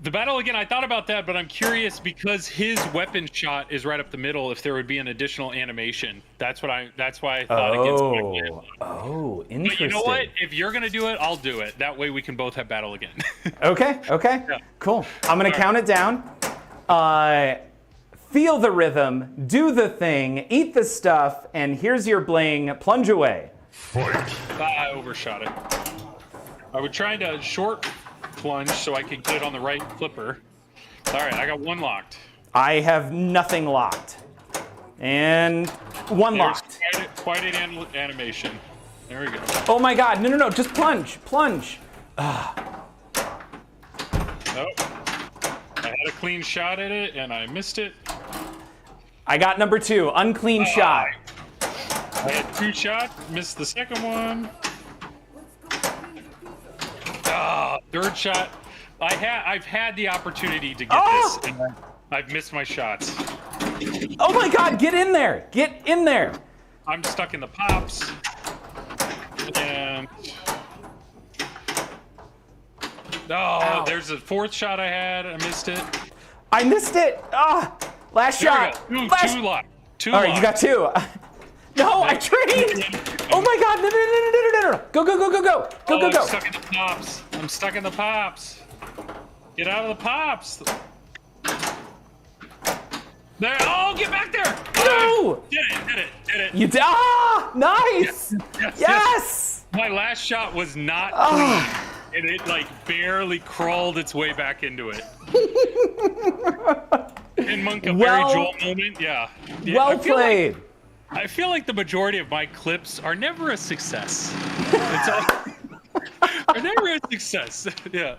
The battle again, I thought about that, but I'm curious because his weapon shot is right up the middle. If there would be an additional animation, that's why I thought against Michelangelo. Oh, interesting. But you know what? If you're gonna do it, I'll do it. That way we can both have battle again. Okay. Yeah. Cool. I'm gonna count it down. Feel the rhythm, do the thing, eat the stuff, and here's your bling. Plunge away. Fight. I overshot it. I was trying to short plunge so I could get it on the right flipper. All right, I got one locked. I have nothing locked. And one locked. Quite an animation. There we go. Oh my god, no, just plunge. Nope. I had a clean shot at it and I missed it. I got number 2, unclean shot. I had 2 shots, missed the second one. Third shot. I've had the opportunity to get this, and I've missed my shots. Oh my god, get in there! Get in there! I'm stuck in the pops. And there's a 4th shot I had. I missed it. I missed it! Last shot! Two locked. All right, you got 2. No, I trained! Oh my god, no. Go. I'm stuck in the pops. Get out of the pops. There. Oh, get back there. No! Did it. You did. Nice! Yes! My last shot was not clean. And it like barely crawled its way back into it. And Monk, a very Joel moment. Yeah. Well played. I feel like the majority of my clips are never a success. Are never a success. Yeah.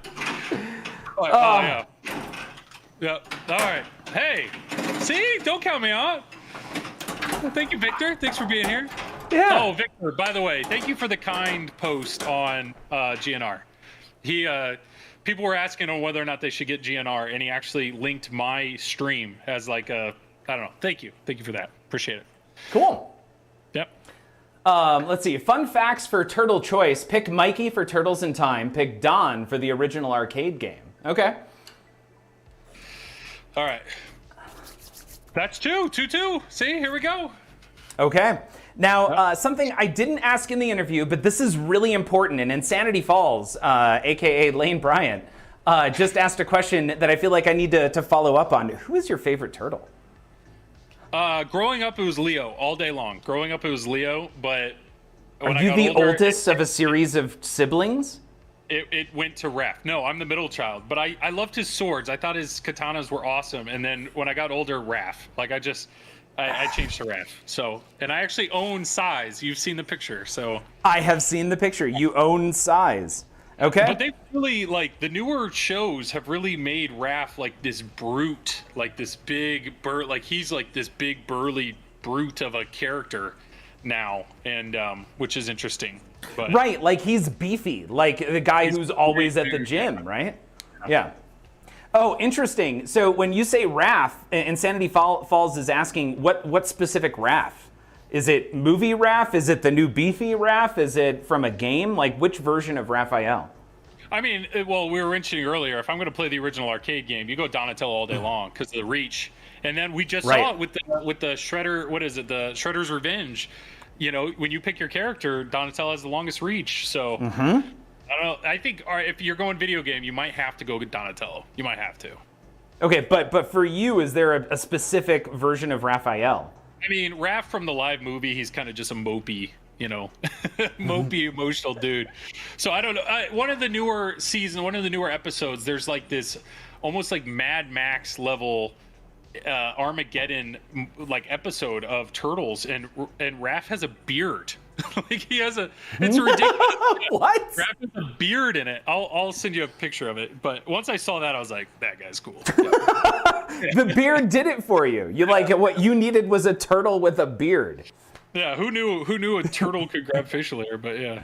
Yeah. All right. Hey, see? Don't count me out. Thank you, Victor. Thanks for being here. Yeah. Oh, Victor, by the way, thank you for the kind post on GNR. People were asking on whether or not they should get GNR, and he actually linked my stream as like I don't know. Thank you for that. Appreciate it. Cool. Yep. Let's see. Fun facts for Turtle Choice. Pick Mikey for Turtles in Time. Pick Don for the original arcade game. Okay. All right. That's 2. See, here we go. Okay. Now, something I didn't ask in the interview, but this is really important. And Insanity Falls, a.k.a. Lane Bryant, just asked a question that I feel like I need to follow up on. Who is your favorite turtle? Growing up, it was Leo all day long. But Are you the oldest of a series of siblings? It went to Raph. No, I'm the middle child, but I loved his swords. I thought his katanas were awesome. And then when I got older, Raph. Like I changed to Raph. So, and I actually own Size. You've seen the picture, so. I have seen the picture. You own Size. Okay. But they really, like, the newer shows have really made Raph like this brute, like this big he's like this big burly brute of a character. now, and which is interesting. But Right, like he's beefy, like the guy who's always at the gym, right? Yeah. Oh, interesting. So when you say Raph, Insanity Falls is asking what specific Raph? Is it movie Raph? Is it the new beefy Raph? Is it from a game? Like which version of Raphael? I mean, well, we were mentioning earlier, if I'm going to play the original arcade game, you go Donatello all day long because of the reach. And then we just saw it with the Shredder. What is it? The Shredder's Revenge. You know, when you pick your character, Donatello has the longest reach. So I don't know. I think if you're going video game, you might have to go with Donatello. You might have to. Okay, but for you, is there a specific version of Raphael? I mean, Raph from the live movie, he's kind of just a mopey, you know, mopey, emotional dude. So I don't know. One of the newer episodes, there's like this almost like Mad Max level Armageddon like episode of Turtles, and Raph has a beard. Like he has it's ridiculous. What? Raph has a beard in it. I'll send you a picture of it. But once I saw that, I was like, that guy's cool. The beard did it for you. You like what you needed was a turtle with a beard. Yeah, who knew a turtle could grab facial hair? But yeah.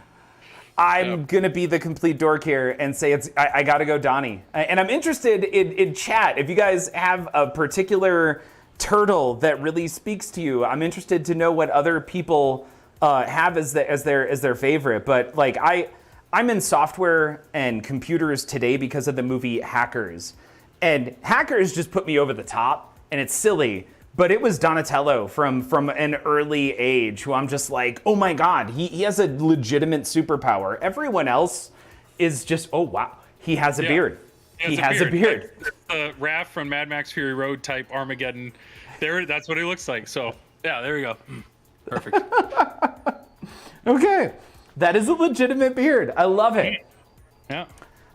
I'm gonna be the complete dork here and say I gotta go Donnie. And I'm interested in chat. If you guys have a particular turtle that really speaks to you, I'm interested to know what other people have as their favorite. But like I'm in software and computers today because of the movie Hackers. And Hackers just put me over the top, and it's silly. But it was Donatello from an early age who I'm just like, oh my God, he has a legitimate superpower. Everyone else is just, oh wow, he has a beard. He has a beard. Raph from Mad Max Fury Road type Armageddon. That's what he looks like. So yeah, there we go. Perfect. Okay, that is a legitimate beard. I love it. Yeah.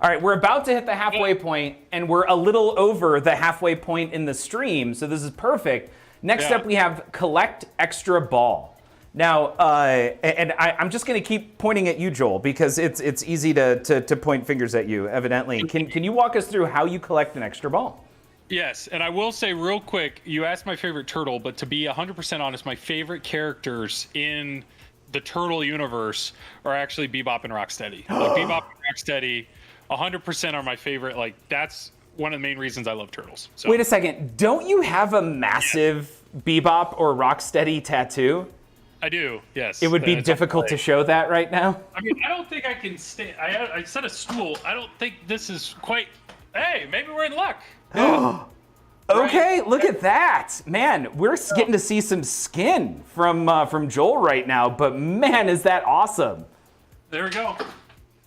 All right, we're about to hit the halfway point, and we're a little over the halfway point in the stream, so this is perfect. Next up, we have collect extra ball. Now, and I'm just going to keep pointing at you, Joel, because it's easy to point fingers at you, evidently. Can you walk us through how you collect an extra ball? Yes, and I will say real quick, you asked my favorite turtle, but to be 100% honest, my favorite characters in the turtle universe are actually Bebop and Rocksteady. Like Bebop and Rocksteady 100% are my favorite. Like that's one of the main reasons I love turtles. So. Wait a second. Don't you have a massive Bebop or Rocksteady tattoo? I do, yes. It would be difficult to show that right now. I mean, I don't think I can stay. I said a stool. I don't think this is quite. Hey, maybe we're in luck. Yeah. Okay, look at that. Man, we're getting to see some skin from Joel right now, but man, is that awesome. There we go.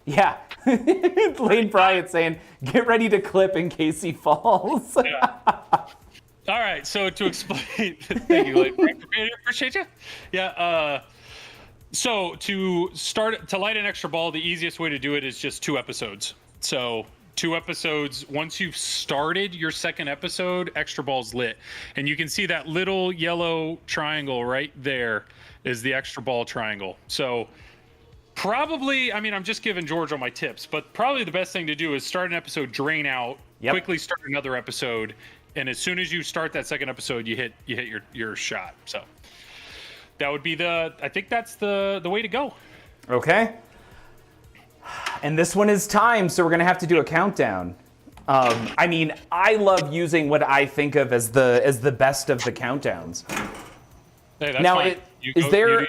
Yeah. Lane Bryant saying, get ready to clip in case he falls. Yeah. All right, so to explain, thank you, Lane Bryant. Appreciate you. Yeah, so to light an extra ball, the easiest way to do it is just 2 episodes. So 2 episodes, once you've started your second episode, extra ball's lit. And you can see that little yellow triangle right there is the extra ball triangle. So probably, I mean, I'm just giving George all my tips, but probably the best thing to do is start an episode, drain out, quickly start another episode, and as soon as you start that second episode, you hit your shot. So that would be I think that's the way to go. Okay. And this one is timed, so we're gonna have to do a countdown. I mean, I love using what I think of as the best of the countdowns. Hey, that's now, fine. Is there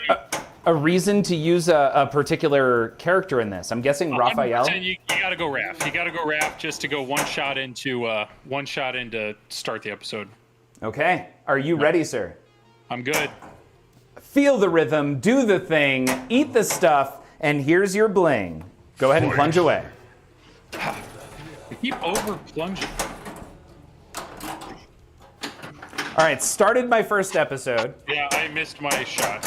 a reason to use a particular character in this? I'm guessing Raphael. You gotta go Raph. You gotta go Raph just to go one shot in to start the episode. Okay. Are you ready, sir? I'm good. Feel the rhythm, do the thing, eat the stuff, and here's your bling. Go ahead and plunge away. You keep over plunging. All right, started my first episode. Yeah, I missed my shot.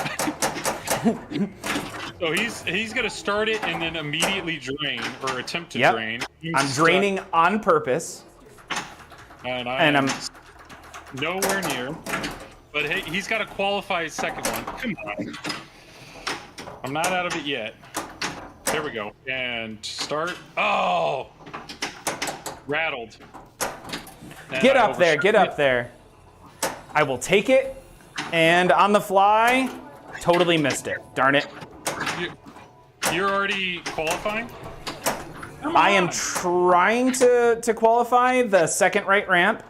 So he's gonna start it and then immediately drain or attempt to drain. I'm draining on purpose. And I'm nowhere near. But hey, he's got to qualify his second one. Come on. I'm not out of it yet. There we go. And start. Oh! Rattled. And get up there, get up there. I will take it. And on the fly. Totally missed it. Darn it. You're already qualifying? I am trying to qualify the second right ramp.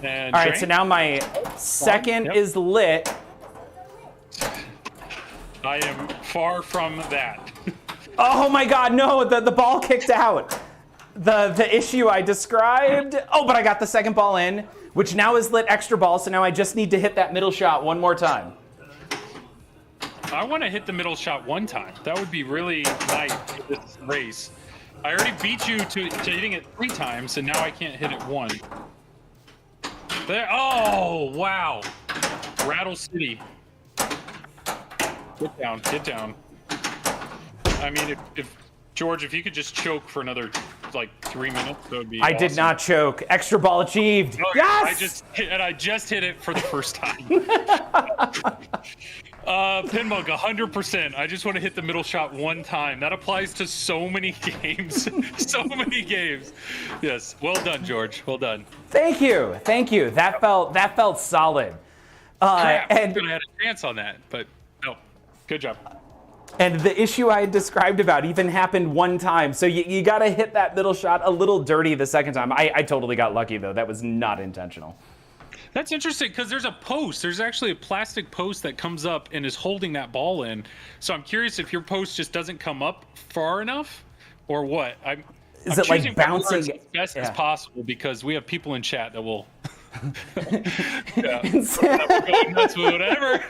And all right, drain? so now my second is lit. I am far from that. Oh my God, no, the ball kicked out. The issue I described. Oh, but I got the second ball in, which now is lit extra ball, so now I just need to hit that middle shot one more time. I want to hit the middle shot one time. That would be really nice for this race. I already beat you to hitting it 3 times, and now I can't hit it 1. There. Oh, wow. Rattle City. Get down, get down. I mean, if George, if you could just choke for another, like, 3 minutes, that would be awesome. Did not choke. Extra ball achieved. Oh, yes! I just hit it for the first time. Pinball, 100%. I just want to hit the middle shot one time. That applies to so many games. So many games. Yes. Well done, George. Well done. Thank you. Thank you. That felt solid. Crap, I and could have had a chance on that, but no. Good job. And the issue I had described about even happened one time. So you got to hit that middle shot a little dirty the second time. I totally got lucky, though. That was not intentional. That's interesting because there's a post. There's actually a plastic post that comes up and is holding that ball in. So I'm curious if your post just doesn't come up far enough or what. I'm like bouncing as best as possible because we have people in chat that will yeah. We're going nuts with whatever.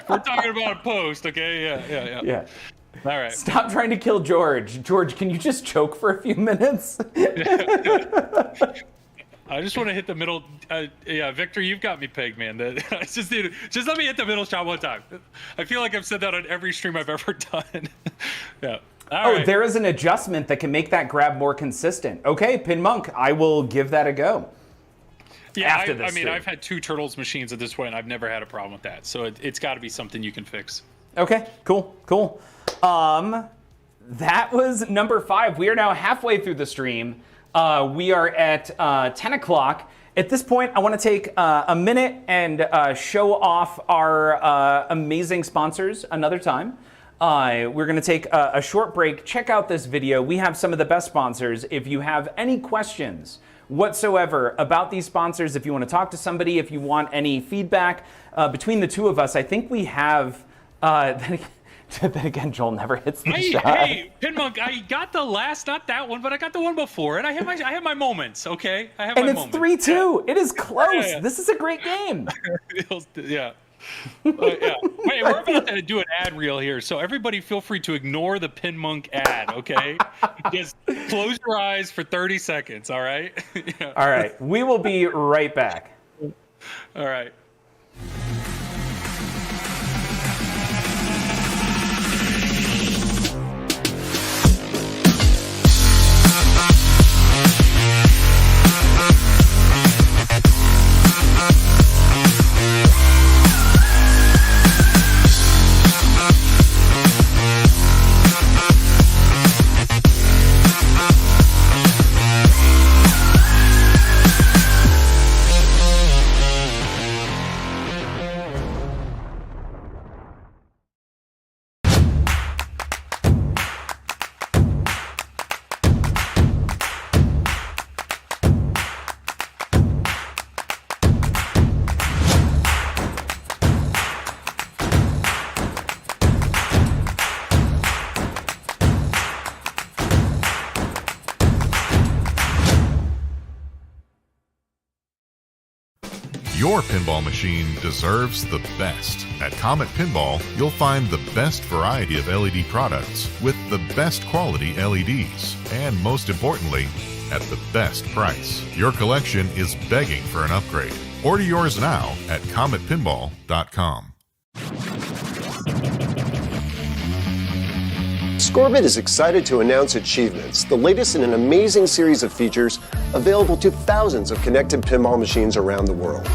We're talking about a post, okay? Yeah. All right. Stop trying to kill George. George, can you just choke for a few minutes? I just want to hit the middle. Yeah, Victor, you've got me pegged, man. Just let me hit the middle shot one time. I feel like I've said that on every stream I've ever done. Yeah. All right. There is an adjustment that can make that grab more consistent. Okay, Pin Monk, I will give that a go. Yeah, I mean, I've had 2 Turtles machines at this point, and I've never had a problem with that. So it's got to be something you can fix. Okay, cool. That was number 5. We are now halfway through the stream. We are at 10 o'clock. At this point, I want to take a minute and show off our amazing sponsors another time. We're going to take a short break. Check out this video. We have some of the best sponsors. If you have any questions whatsoever about these sponsors, if you want to talk to somebody, if you want any feedback between the two of us, I think we have... Then again, Joel never hits the shot. Hey, Pinmonk, I got the last, not that one, but I got the one before, and I have my moments, okay? I have my moments. And it's 3-2. It is close. Yeah. This is a great game. Yeah. Yeah. Wait, we're about to do an ad reel here, so everybody feel free to ignore the Pinmonk ad, okay? Just close your eyes for 30 seconds, all right? Yeah. All right. We will be right back. All right. Your pinball machine deserves the best. At Comet Pinball, you'll find the best variety of LED products with the best quality LEDs, and most importantly, at the best price. Your collection is begging for an upgrade. Order yours now at cometpinball.com. Scorbit is excited to announce Achievements, the latest in an amazing series of features available to thousands of connected pinball machines around the world.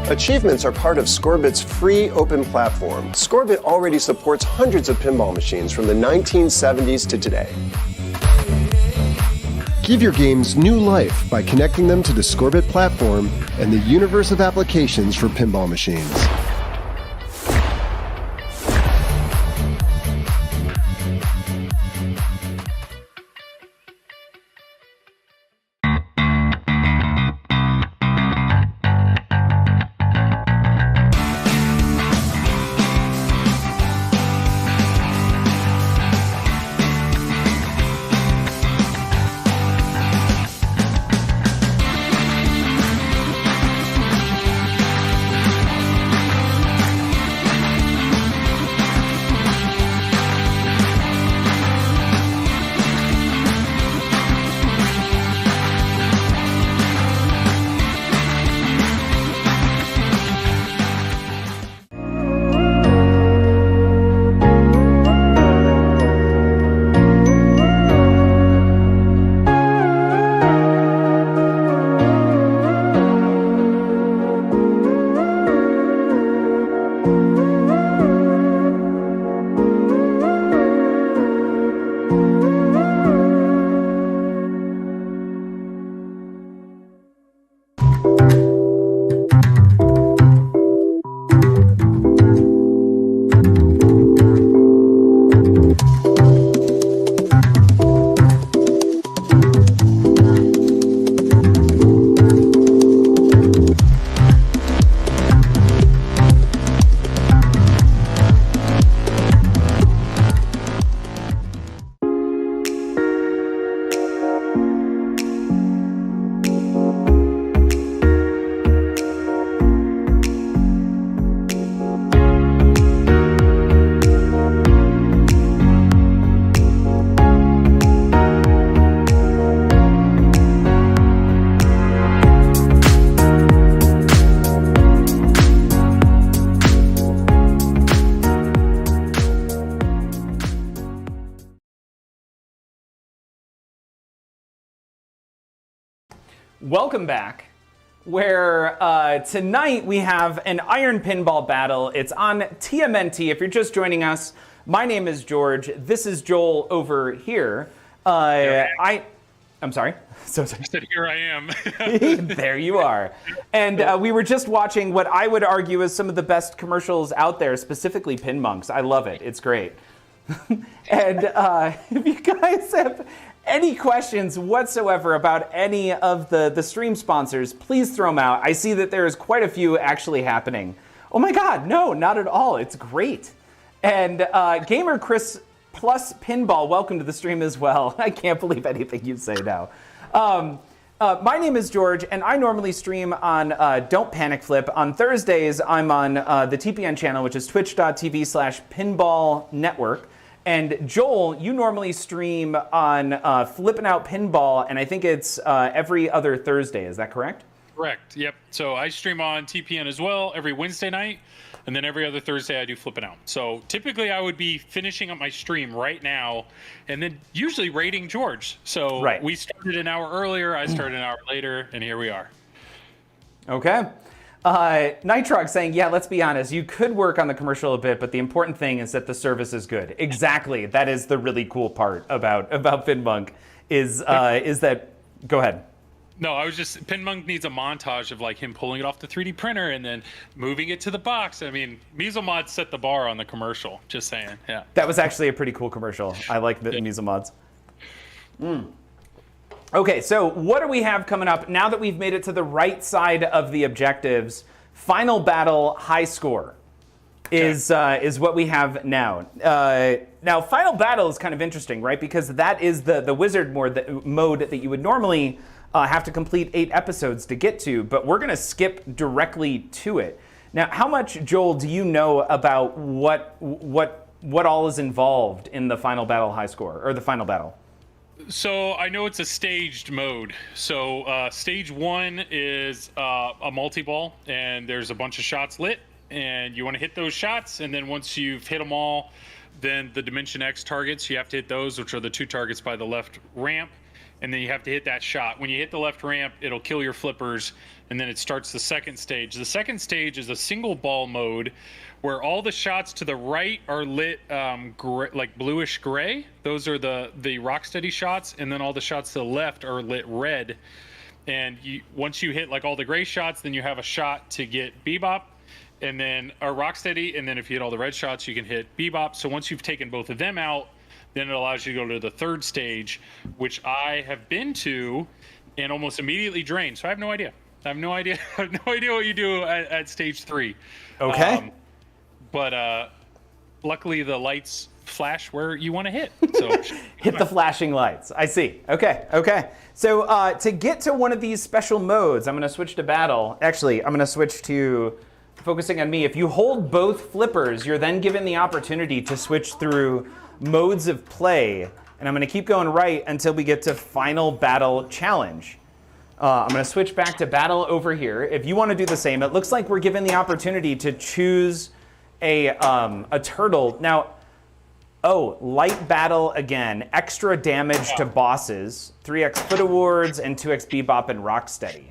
Achievements are part of Scorbit's free open platform. Scorbit already supports hundreds of pinball machines from the 1970s to today. Give your games new life by connecting them to the Scorbit platform and the universe of applications for pinball machines. Welcome back, where tonight we have an iron pinball battle. It's on TMNT. If you're just joining us, my name is George. This is Joel over here. I'm sorry. So sorry. I said, here I am. There you are. And we were just watching what I would argue is some of the best commercials out there, specifically Pin Monks. I love it. It's great. And if you guys have any questions whatsoever about any of the stream sponsors, please throw them out. I see that there is quite a few actually happening. Oh my God, no, not at all. It's great. And Gamer Chris plus Pinball, welcome to the stream as well. I can't believe anything you say now. My name is George, and I normally stream on Don't Panic Flip. On Thursdays, I'm on the TPN channel, which is twitch.tv/Pinball Network. And Joel, you normally stream on FlipNOutPinball, and I think it's every other Thursday. Is that correct? Correct. Yep. So I stream on TPN as well every Wednesday night, and then every other Thursday I do Flippin' Out. So typically I would be finishing up my stream right now, and then usually rating George. So right. We started an hour earlier, I started an hour later, and here we are. Okay. Nitrox saying, yeah, let's be honest, you could work on the commercial a bit, but the important thing is that the service is good. Exactly. That is the really cool part about PinMonk is that, go ahead. No, I was just, PinMonk needs a montage of like him pulling it off the 3D printer and then moving it to the box. I mean, Mesomods set the bar on the commercial, just saying, yeah. That was actually a pretty cool commercial. I like the Mesomods. Okay, so what do we have coming up now that we've made it to the right side of the objectives? Final battle, high score is what we have now. Now, final battle is kind of interesting, right? Because that is the wizard mode that you would normally have to complete 8 episodes to get to, but we're going to skip directly to it. Now, how much, Joel, do you know about what all is involved in the final battle high score, or the final battle? So I know it's a staged mode. So stage 1 is a multi-ball, and there's a bunch of shots lit, and you want to hit those shots, and then once you've hit them all, then the Dimension X targets, you have to hit those, which are the 2 targets by the left ramp, and then you have to hit that shot. When you hit the left ramp, it'll kill your flippers, and then it starts the second stage. The second stage is a single ball mode where all the shots to the right are lit like bluish gray. Those are the Rocksteady shots, and then all the shots to the left are lit red. And once you hit like all the gray shots, then you have a shot to get Bebop, and then a Rocksteady, and then if you hit all the red shots, you can hit Bebop. So once you've taken both of them out, then it allows you to go to the third stage, which I have been to and almost immediately drained. So I have no idea. I have no idea what you do at stage 3. Okay. But luckily the lights flash where you want to hit. So hit the flashing lights. I see. Okay. So to get to one of these special modes, I'm going to switch to battle. Actually, I'm going to switch to focusing on me. If you hold both flippers, you're then given the opportunity to switch through modes of play. And I'm going to keep going right until we get to final battle challenge. I'm going to switch back to battle over here. If you want to do the same, it looks like we're given the opportunity to choose a turtle. Now, light battle again, extra damage to bosses, 3x foot awards, and 2x bebop and rocksteady.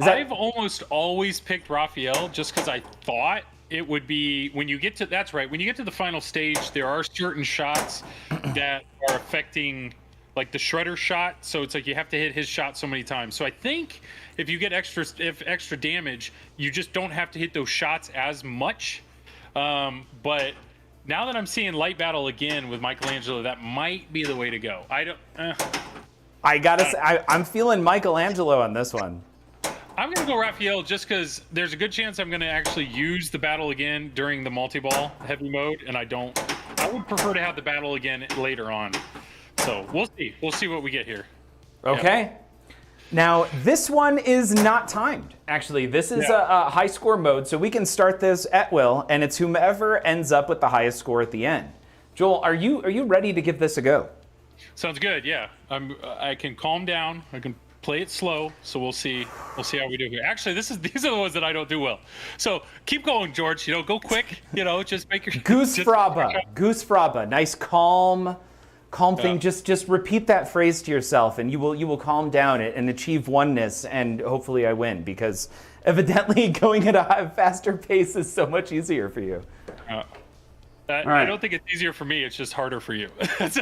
I've almost always picked Raphael just because I thought it would be when you get to when you get to the final stage, there are certain shots that are affecting like the shredder shot, so it's like you have to hit his shot so many times. So I think if you get extra damage, you just don't have to hit those shots as much. But now that I'm seeing light battle again with Michelangelo, that might be the way to go. I'm feeling Michelangelo on this one. I'm going to go Raphael just because there's a good chance I'm going to actually use the battle again during the multi-ball heavy mode, and I would prefer to have the battle again later on. So we'll see. We'll see what we get here. Okay. Yep. Now, this one is not timed. Actually, this is a high score mode, so we can start this at will, and it's whomever ends up with the highest score at the end. Joel, are you ready to give this a go? Sounds good. Yeah, I can calm down. I can play it slow, so we'll see how we do here. Actually, these are the ones that I don't do well. So keep going, George. Go quick. Just make your Goose Fraba. Nice calm thing. Just repeat that phrase to yourself, and you will calm down it and achieve oneness, and hopefully I win, because evidently going at a faster pace is so much easier for you. Right. I don't think it's easier for me. It's just harder for you. That's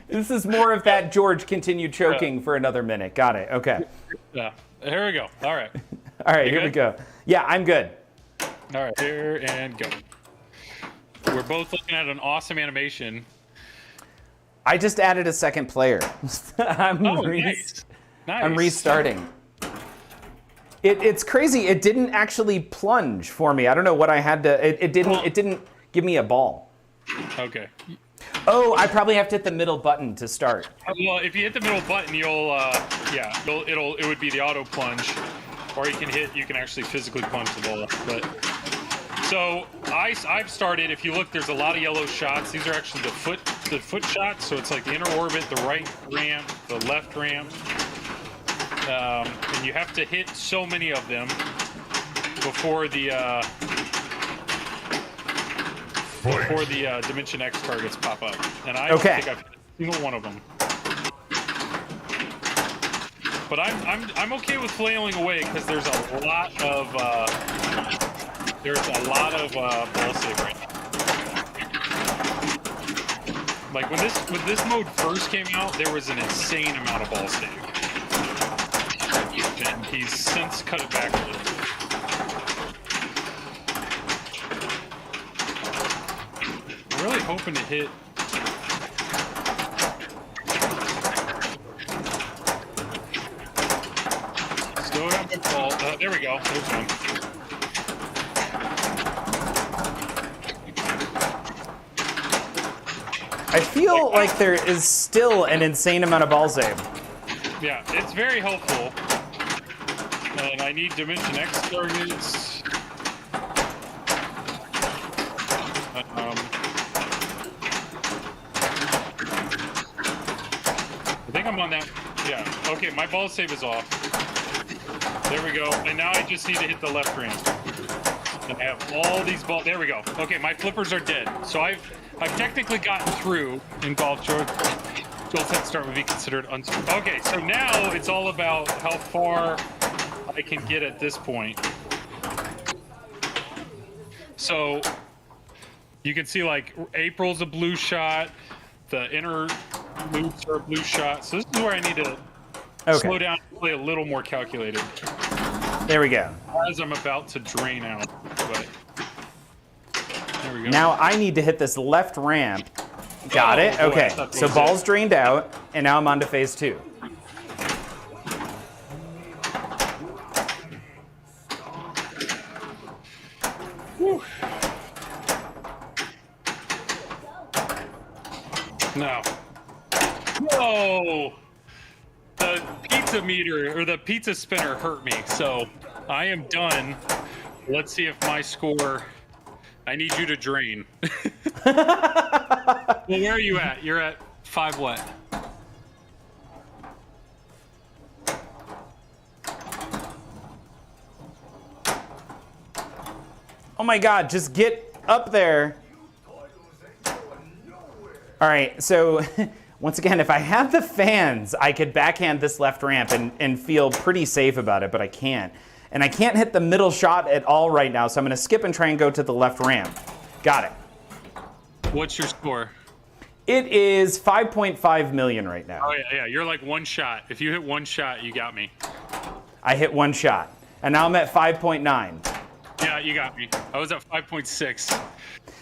This is more of that George continued choking for another minute. Got it. Okay. Yeah. Here we go. All right. All right. Here we go. Yeah, I'm good. All right. Here and go. We're both looking at an awesome animation. I just added a second player. Nice. I'm restarting. It's crazy. It didn't actually plunge for me. I don't know what I had to. It didn't give me a ball. Okay. Oh, I probably have to hit the middle button to start. Well, if you hit the middle button, it would be the auto plunge, or you can actually physically plunge the ball. But so I've started. If you look, there's a lot of yellow shots. These are actually the foot shots. So it's like the inner orbit, the right ramp, the left ramp. And you have to hit so many of them before the Dimension X targets pop up. And I don't think I've hit a single one of them. But I'm okay with flailing away because there's a lot of ball save right now. Like when this mode first came out, there was an insane amount of ball save. And he's since cut it back a little bit. I'm really hoping to hit. Still got my ball. There we go. There's one. I feel like there is still an insane amount of ball save. Yeah, it's very helpful. And I need Dimension X targets. I think I'm on that. Yeah. Okay, my ball save is off. There we go. And now I just need to hit the left ramp. And I have all these balls. There we go. Okay, my flippers are dead. So I've technically gotten through in Golf George. Joel's head start would be considered okay, so now it's all about how far I can get at this point. So you can see like April's a blue shot, the inner loops are a blue shot. So this is where I need to slow down and play a little more calculated. There we go. As I'm about to drain out. But there we go. Now I need to hit this left ramp. Got it. Okay. So ball's drained out, and now I'm on to phase 2. Whew. No. Whoa! The pizza meter, or the pizza spinner hurt me, so I am done. Let's see if my score... I need you to drain. Well, where are you at? You're at 5 what? Oh my God, just get up there. All right, so once again, if I had the fans, I could backhand this left ramp and feel pretty safe about it, but I can't. And I can't hit the middle shot at all right now, so I'm going to skip and try and go to the left ramp. Got it. What's your score? It is 5.5 million right now. Oh, yeah. You're like one shot. If you hit one shot, you got me. I hit one shot, and now I'm at 5.9. Yeah, you got me. I was at 5.6.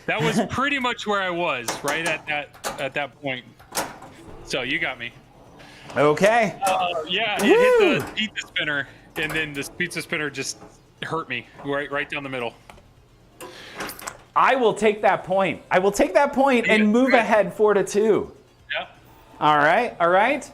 That was pretty much where I was, right at that point. So you got me. Okay. Yeah, you hit the pizza spinner, and then this pizza spinner just hurt me right down the middle. I will take that point. I will take that point and move ahead 4-2. Yeah. All right.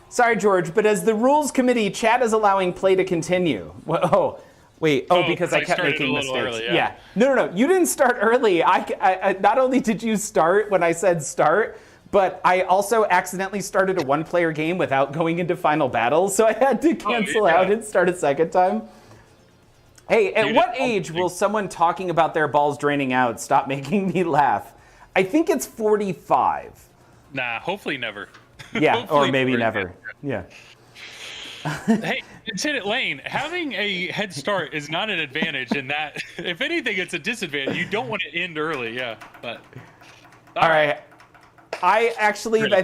Sorry, George, but as the rules committee, chat is allowing play to continue. Because I kept making mistakes. Early, yeah. No. You didn't start early. I not only did you start when I said start, but I also accidentally started a one-player game without going into final battle, so I had to cancel out and start a second time. Hey, at what age will someone talking about their balls draining out stop making me laugh? I think it's 45. Nah, hopefully never. Yeah, or maybe never. Yeah. Hey, it's hit it lane. Having a head start is not an advantage in that. If anything, it's a disadvantage. You don't want to end early, yeah. But all right. I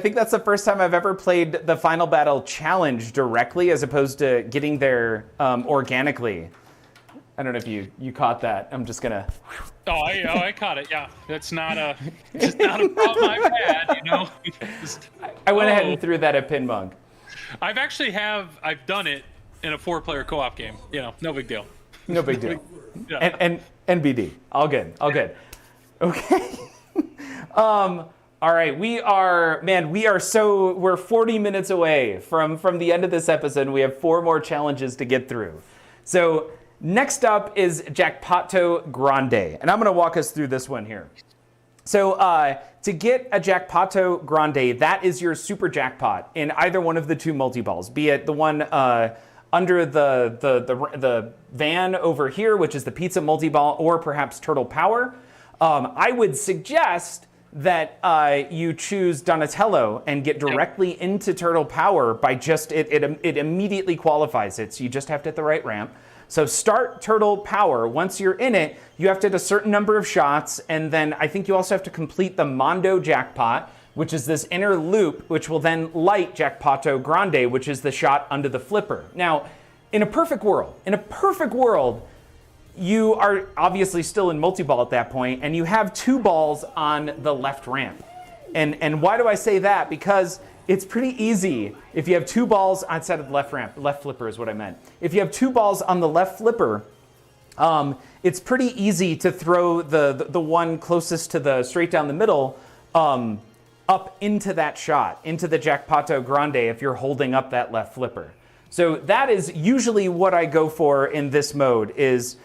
think that's the first time I've ever played the Final Battle Challenge directly as opposed to getting there organically. I don't know if you caught that. I'm just gonna. I caught it. Yeah, that's not a problem I've had. You know. I went ahead and threw that at Pinball. I've done it in a 4-player co-op game. You know, no big deal. No big deal. Yeah. And NBD, all good. Okay. All right, we're 40 minutes away from the end of this episode. We have 4 more challenges to get through. So next up is Jackpato Grande, and I'm going to walk us through this one here. So to get a Jackpato Grande, that is your super jackpot in either one of the 2 multi-balls, be it the one under the van over here, which is the pizza multi-ball, or perhaps Turtle Power. I would suggest that you choose Donatello and get directly into Turtle Power by just, it immediately qualifies it, so you just have to hit the right ramp. So start Turtle Power. Once you're in it, you have to hit a certain number of shots, and then I think you also have to complete the Mondo Jackpot, which is this inner loop, which will then light Jackpato Grande, which is the shot under the flipper. Now, in a perfect world, you are obviously still in multi-ball at that point, and you have 2 balls on the left ramp. And why do I say that? Because it's pretty easy if you have 2 balls outside of the left ramp. Left flipper is what I meant. If you have 2 balls on the left flipper, it's pretty easy to throw the one closest to the straight down the middle up into that shot, into the Jackpato Grande if you're holding up that left flipper. So that is usually what I go for in this mode, is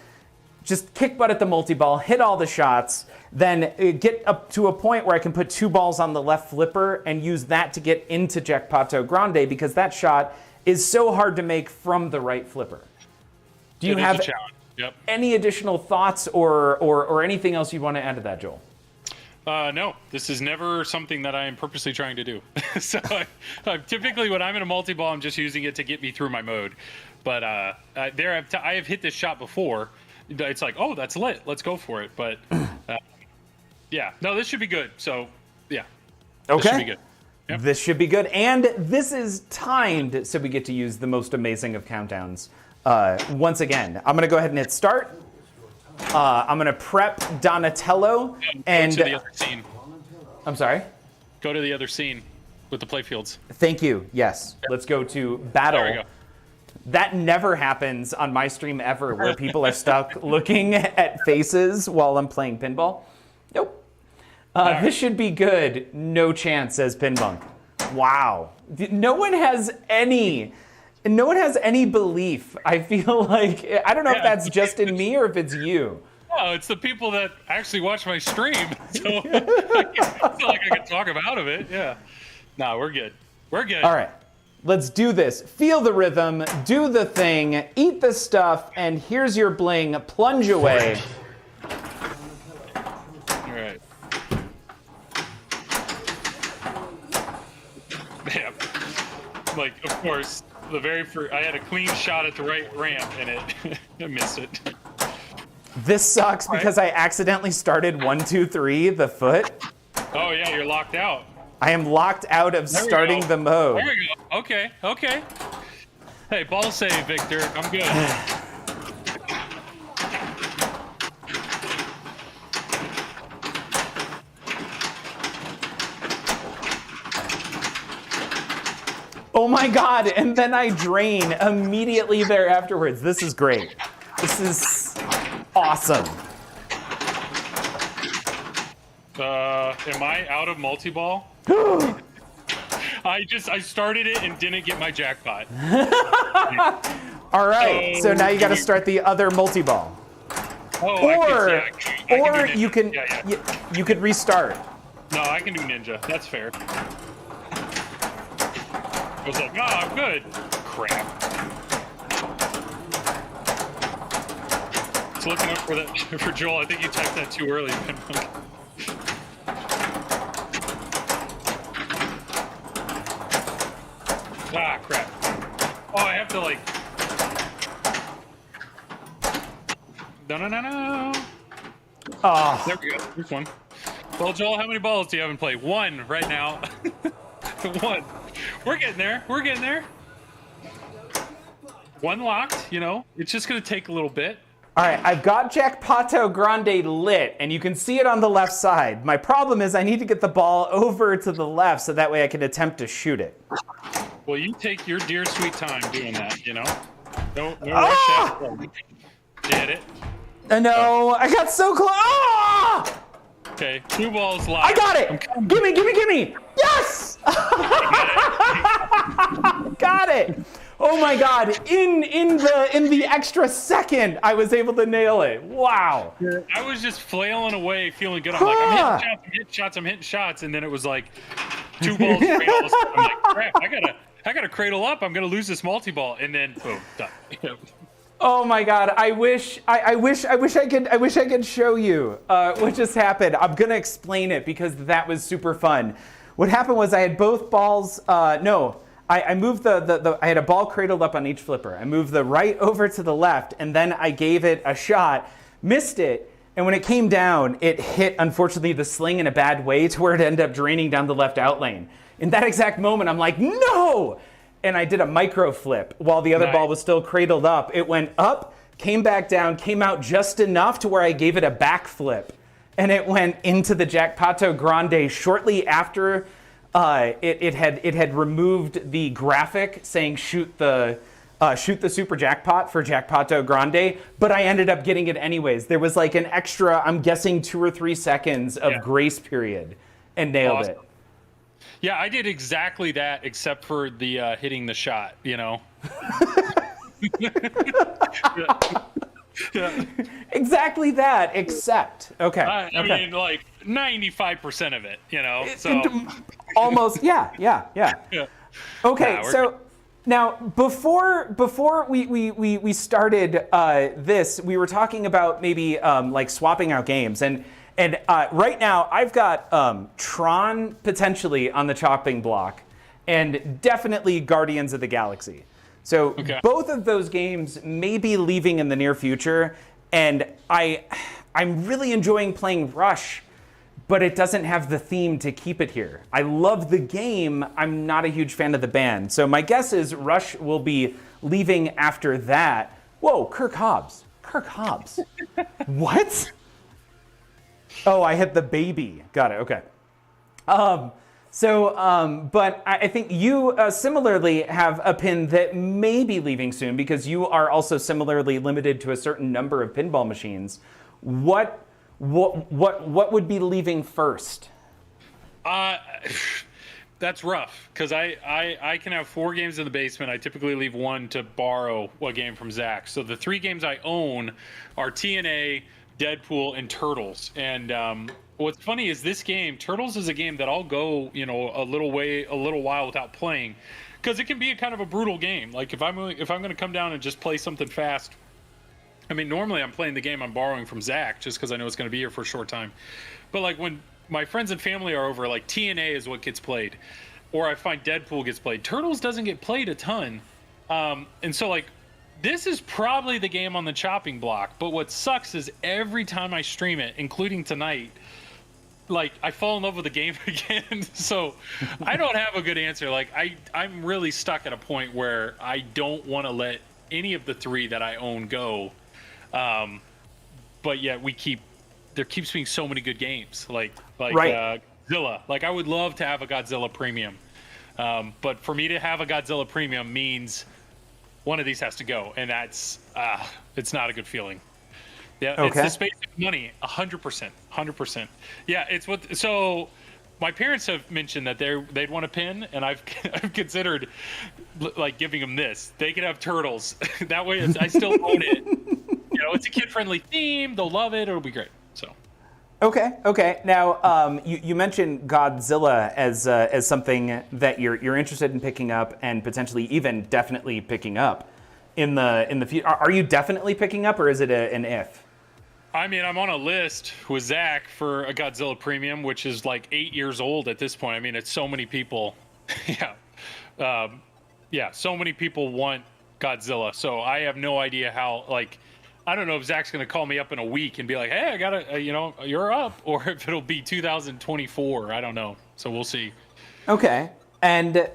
just kick butt at the multi-ball, hit all the shots, then get up to a point where I can put 2 balls on the left flipper and use that to get into Jackpato Grande, because that shot is so hard to make from the right flipper. Do you have any additional thoughts or anything else you want to add to that, Joel? No, this is never something that I am purposely trying to do. So typically when I'm in a multi-ball, I'm just using it to get me through my mode. But I have hit this shot before. It's like, oh, that's lit. Let's go for it. But yeah, no, this should be good. So yeah, okay. This should be good. Yep. This should be good. And this is timed, so we get to use the most amazing of countdowns. Once again, I'm going to go ahead and hit start. I'm going to prep Donatello. And go to the other scene. I'm sorry? Go to the other scene with the playfields. Thank you. Yes. Let's go to battle. There we go. That never happens on my stream ever, where people are stuck looking at faces while I'm playing pinball. Nope. This should be good. No chance, says Pinbunk. Wow. No one has any belief. I feel like, I don't know if that's just in me or if it's you. Oh, it's the people that actually watch my stream. So I feel like I can talk them out of it. Yeah. No, we're good. We're good. All right. Let's do this. Feel the rhythm, do the thing, eat the stuff, and here's your bling. Plunge away. All right. Man. Like, of course, the very first, I had a clean shot at the right ramp and I missed it. This sucks because I accidentally started 1, 2, 3, the foot. Oh yeah, you're locked out. I am locked out of starting the mode. There we go. Okay, okay. Hey, ball save, Victor. I'm good. Oh my god, and then I drain immediately there afterwards. This is great. This is awesome. Am I out of multi-ball? I started it and didn't get my jackpot. All right, so now you got to start the other multi-ball. Oh, or I you can you could restart. No, I can do ninja. That's fair. I was like, oh, I'm good. Crap. It's looking up for that for Joel. I think you typed that too early. Ah, crap. Oh, I have to like. No. Oh. There we go. Here's one. Well, Joel, how many balls do you have in play? One right now. One. We're getting there. We're getting there. One locked, you know. It's just going to take a little bit. All right, I've got Jackpato Grande lit, and you can see it on the left side. My problem is I need to get the ball over to the left so that way I can attempt to shoot it. Well, you take your dear sweet time doing that, you know? Don't rush that. Get it. No, I got so close. Ah! Okay, 2 balls live. I got it. Gimme. Yes! Got it. Oh my God! In the extra second, I was able to nail it. Wow! I was just flailing away, feeling good. I'm like, I'm hitting shots, and then it was like 2 balls straight. All of a sudden, I'm like, crap! I gotta cradle up. I'm gonna lose this multi-ball, and then boom, done. Oh my God! I wish I could show you what just happened. I'm gonna explain it because that was super fun. What happened was I had both balls. I moved I had a ball cradled up on each flipper. I moved the right over to the left, and then I gave it a shot, missed it, and when it came down, it hit, unfortunately, the sling in a bad way to where it ended up draining down the left out lane. In that exact moment, I'm like, no! And I did a micro flip while the other ball was still cradled up. It went up, came back down, came out just enough to where I gave it a back flip. And it went into the Jackpato Grande shortly after it had removed the graphic saying shoot the super jackpot for Jackpato Grande, but I ended up getting it anyways. There was like an extra, I'm guessing 2 or 3 seconds of grace period, and nailed it. Yeah, I did exactly that, except for the hitting the shot, you know. Yeah. Exactly that, except I mean, like 95% of it, you know. So almost, yeah. Okay, so now before we started this, we were talking about maybe like swapping out games, and And right now, I've got Tron potentially on the chopping block, and definitely Guardians of the Galaxy. So both of those games may be leaving in the near future, and I'm really enjoying playing Rush, but it doesn't have the theme to keep it here. I love the game. I'm not a huge fan of the band. So my guess is Rush will be leaving after that. Whoa, Kirk Hobbs. Kirk Hobbs. What? Oh, I hit the baby. Got it. Okay. But I think you similarly have a pin that may be leaving soon because you are also similarly limited to a certain number of pinball machines. What would be leaving first? That's rough because I can have 4 games in the basement. I typically leave 1 to borrow a game from Zach. So the 3 games I own are TNA, Deadpool, and Turtles. And what's funny is this game, Turtles, is a game that I'll go, a little while without playing, because it can be a kind of a brutal game. Like if I'm going to come down and just play something fast, I mean, normally I'm playing the game I'm borrowing from Zach just because I know it's going to be here for a short time. But like when my friends and family are over, like TNA is what gets played, or I find Deadpool gets played. Turtles doesn't get played a ton, and so like. This is probably the game on the chopping block, but what sucks is every time I stream it, including tonight, like I fall in love with the game again. So I don't have a good answer. Like I'm really stuck at a point where I don't want to let any of the 3 that I own go. But yet there keeps being so many good games. Like right. Godzilla. Like I would love to have a Godzilla Premium. But for me to have a Godzilla Premium means one of these has to go, and that's it's not a good feeling. Yeah, okay. It's the space of money, 100%. Yeah, it's what. So my parents have mentioned that they'd want a pin, and I've considered like giving them this. They could have Turtles. That way, I still own it. It's a kid-friendly theme. They'll love it. It'll be great. So. Okay. Now, you mentioned Godzilla as something that you're interested in picking up and potentially even definitely picking up in the future. Are you definitely picking up, or is it an if? I mean, I'm on a list with Zach for a Godzilla Premium, which is like 8 years old at this point. I mean, it's so many people. So many people want Godzilla. So I have no idea how, like, I don't know if Zach's going to call me up in a week and be like, hey, I got to, you're up, or if it'll be 2024. I don't know. So we'll see. Okay. And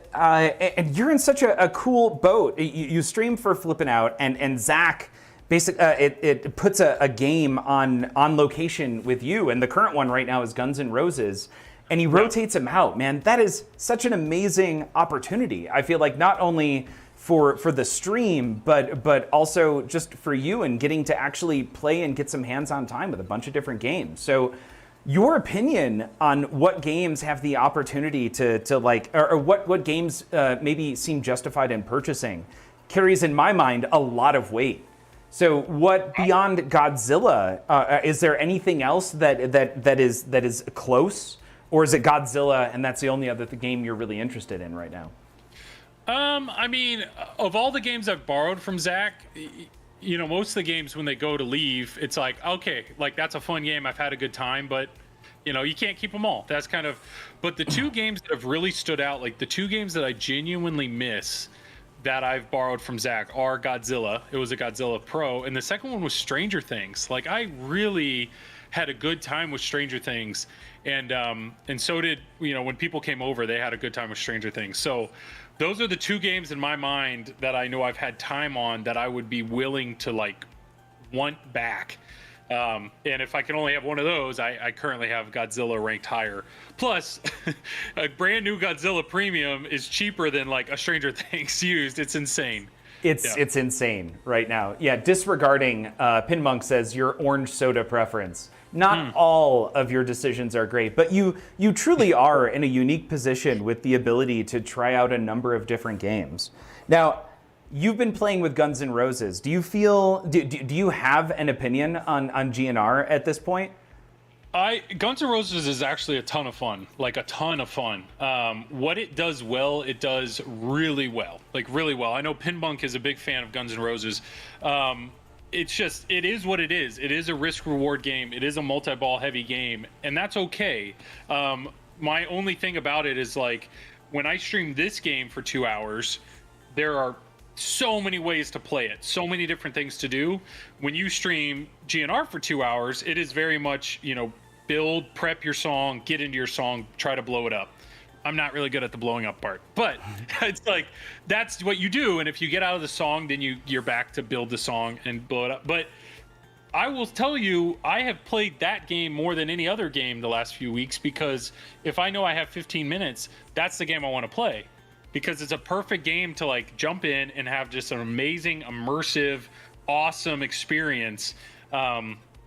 you're in such a cool boat. You stream for Flippin' Out, and Zach, basically, it puts a game on location with you. And the current one right now is Guns N' Roses. And he rotates them out, man. That is such an amazing opportunity. I feel like not only for the stream, but also just for you and getting to actually play and get some hands-on time with a bunch of different games. So your opinion on what games have the opportunity to like, or what games maybe seem justified in purchasing carries in my mind a lot of weight. So what beyond Godzilla, is there anything else that is close? Or is it Godzilla and that's the only other game you're really interested in right now? I mean, of all the games I've borrowed from Zach, most of the games when they go to leave, it's like, okay, like that's a fun game. I've had a good time, but you can't keep them all. That's kind of, but the 2 games that have really stood out, like the 2 games that I genuinely miss that I've borrowed from Zach are Godzilla. It was a Godzilla Pro. And the second one was Stranger Things. Like I really had a good time with Stranger Things. And so did, when people came over, they had a good time with Stranger Things. So those are the 2 games in my mind that I know I've had time on that I would be willing to like want back. And if I can only have one of those, I currently have Godzilla ranked higher. Plus, a brand new Godzilla Premium is cheaper than like a Stranger Things used. It's insane. It's insane right now. Yeah, disregarding Pinmonk says your orange soda preference. Not all of your decisions are great, but you truly are in a unique position with the ability to try out a number of different games. Now, you've been playing with Guns N' Roses. Do you feel? Do you have an opinion on GNR at this point? Guns N' Roses is actually a ton of fun, like a ton of fun. What it does well, it does really well, like really well. I know Pinbunk is a big fan of Guns N' Roses. it is what it is. It is a risk reward game. It is a multi-ball heavy game, and that's okay. My only thing about it is, like, when I stream this game for 2 hours, there are so many ways to play it, so many different things to do. When you stream GNR for 2 hours, it is very much, build, prep your song, get into your song, try to blow it up. I'm not really good at the blowing up part, but it's like, that's what you do. And if you get out of the song, then you're back to build the song and blow it up. But I will tell you, I have played that game more than any other game the last few weeks, because if I know I have 15 minutes, that's the game I want to play, because it's a perfect game to, like, jump in and have just an amazing, immersive, awesome experience.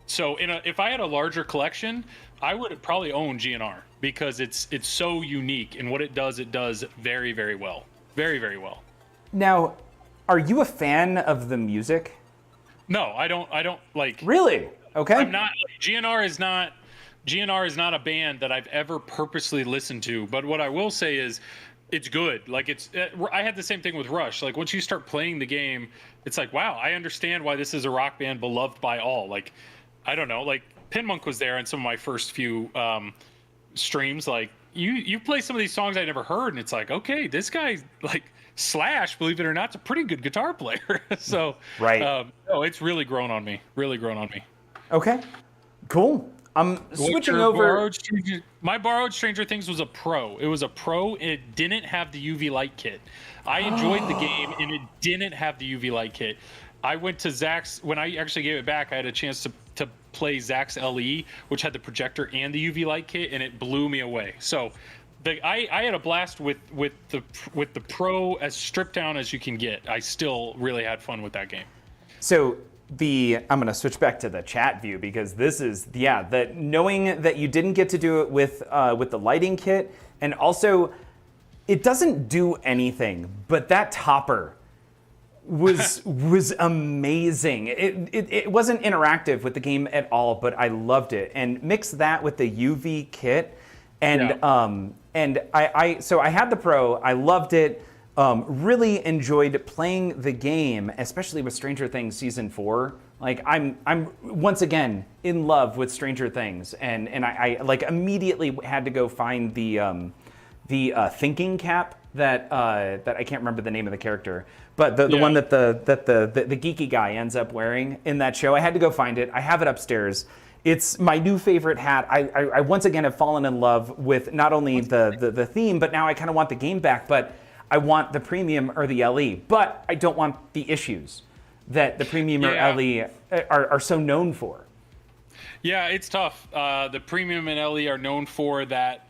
So if I had a larger collection, I would probably own GNR, because it's so unique, and what it does very, very well. Very, very well. Now, are you a fan of the music? No, I don't like. Really? Okay. I'm not. GNR is not a band that I've ever purposely listened to, but what I will say is it's good. Like, I had the same thing with Rush. Like, once you start playing the game, it's like, wow, I understand why this is a rock band beloved by all. Like, I don't know, like, Pinmonk was there in some of my first few streams. Like, you play some of these songs I never heard, and it's like, okay, this guy, like, Slash, believe it or not, is a pretty good guitar player. So, right. No, it's really grown on me. Really grown on me. Okay, cool. I'm switching over. My borrowed Stranger Things was a Pro. It was a Pro, and it didn't have the UV light kit. I enjoyed the game, and it didn't have the UV light kit. I went to Zach's, when I actually gave it back, I had a chance to play Zach's LE, which had the projector and the UV light kit, and it blew me away. So I had a blast with the Pro, as stripped down as you can get. I still really had fun with that game. So I'm going to switch back to the chat view, because this is, that knowing that you didn't get to do it with the lighting kit, and also it doesn't do anything, but that topper was amazing. It wasn't interactive with the game at all, but I loved it. And mix that with the UV kit, and so I had the Pro. I loved it. Really enjoyed playing the game, especially with Stranger Things Season 4. Like, I'm once again in love with Stranger Things, and I like immediately had to go find the thinking cap that I can't remember the name of the character, but the one that the geeky guy ends up wearing in that show. I had to go find it. I have it upstairs. It's my new favorite hat. I once again have fallen in love with not only the theme, but now I kind of want the game back. But I want the premium or the LE, but I don't want the issues that the premium or LE are so known for. Yeah, it's tough. The premium and LE are known for that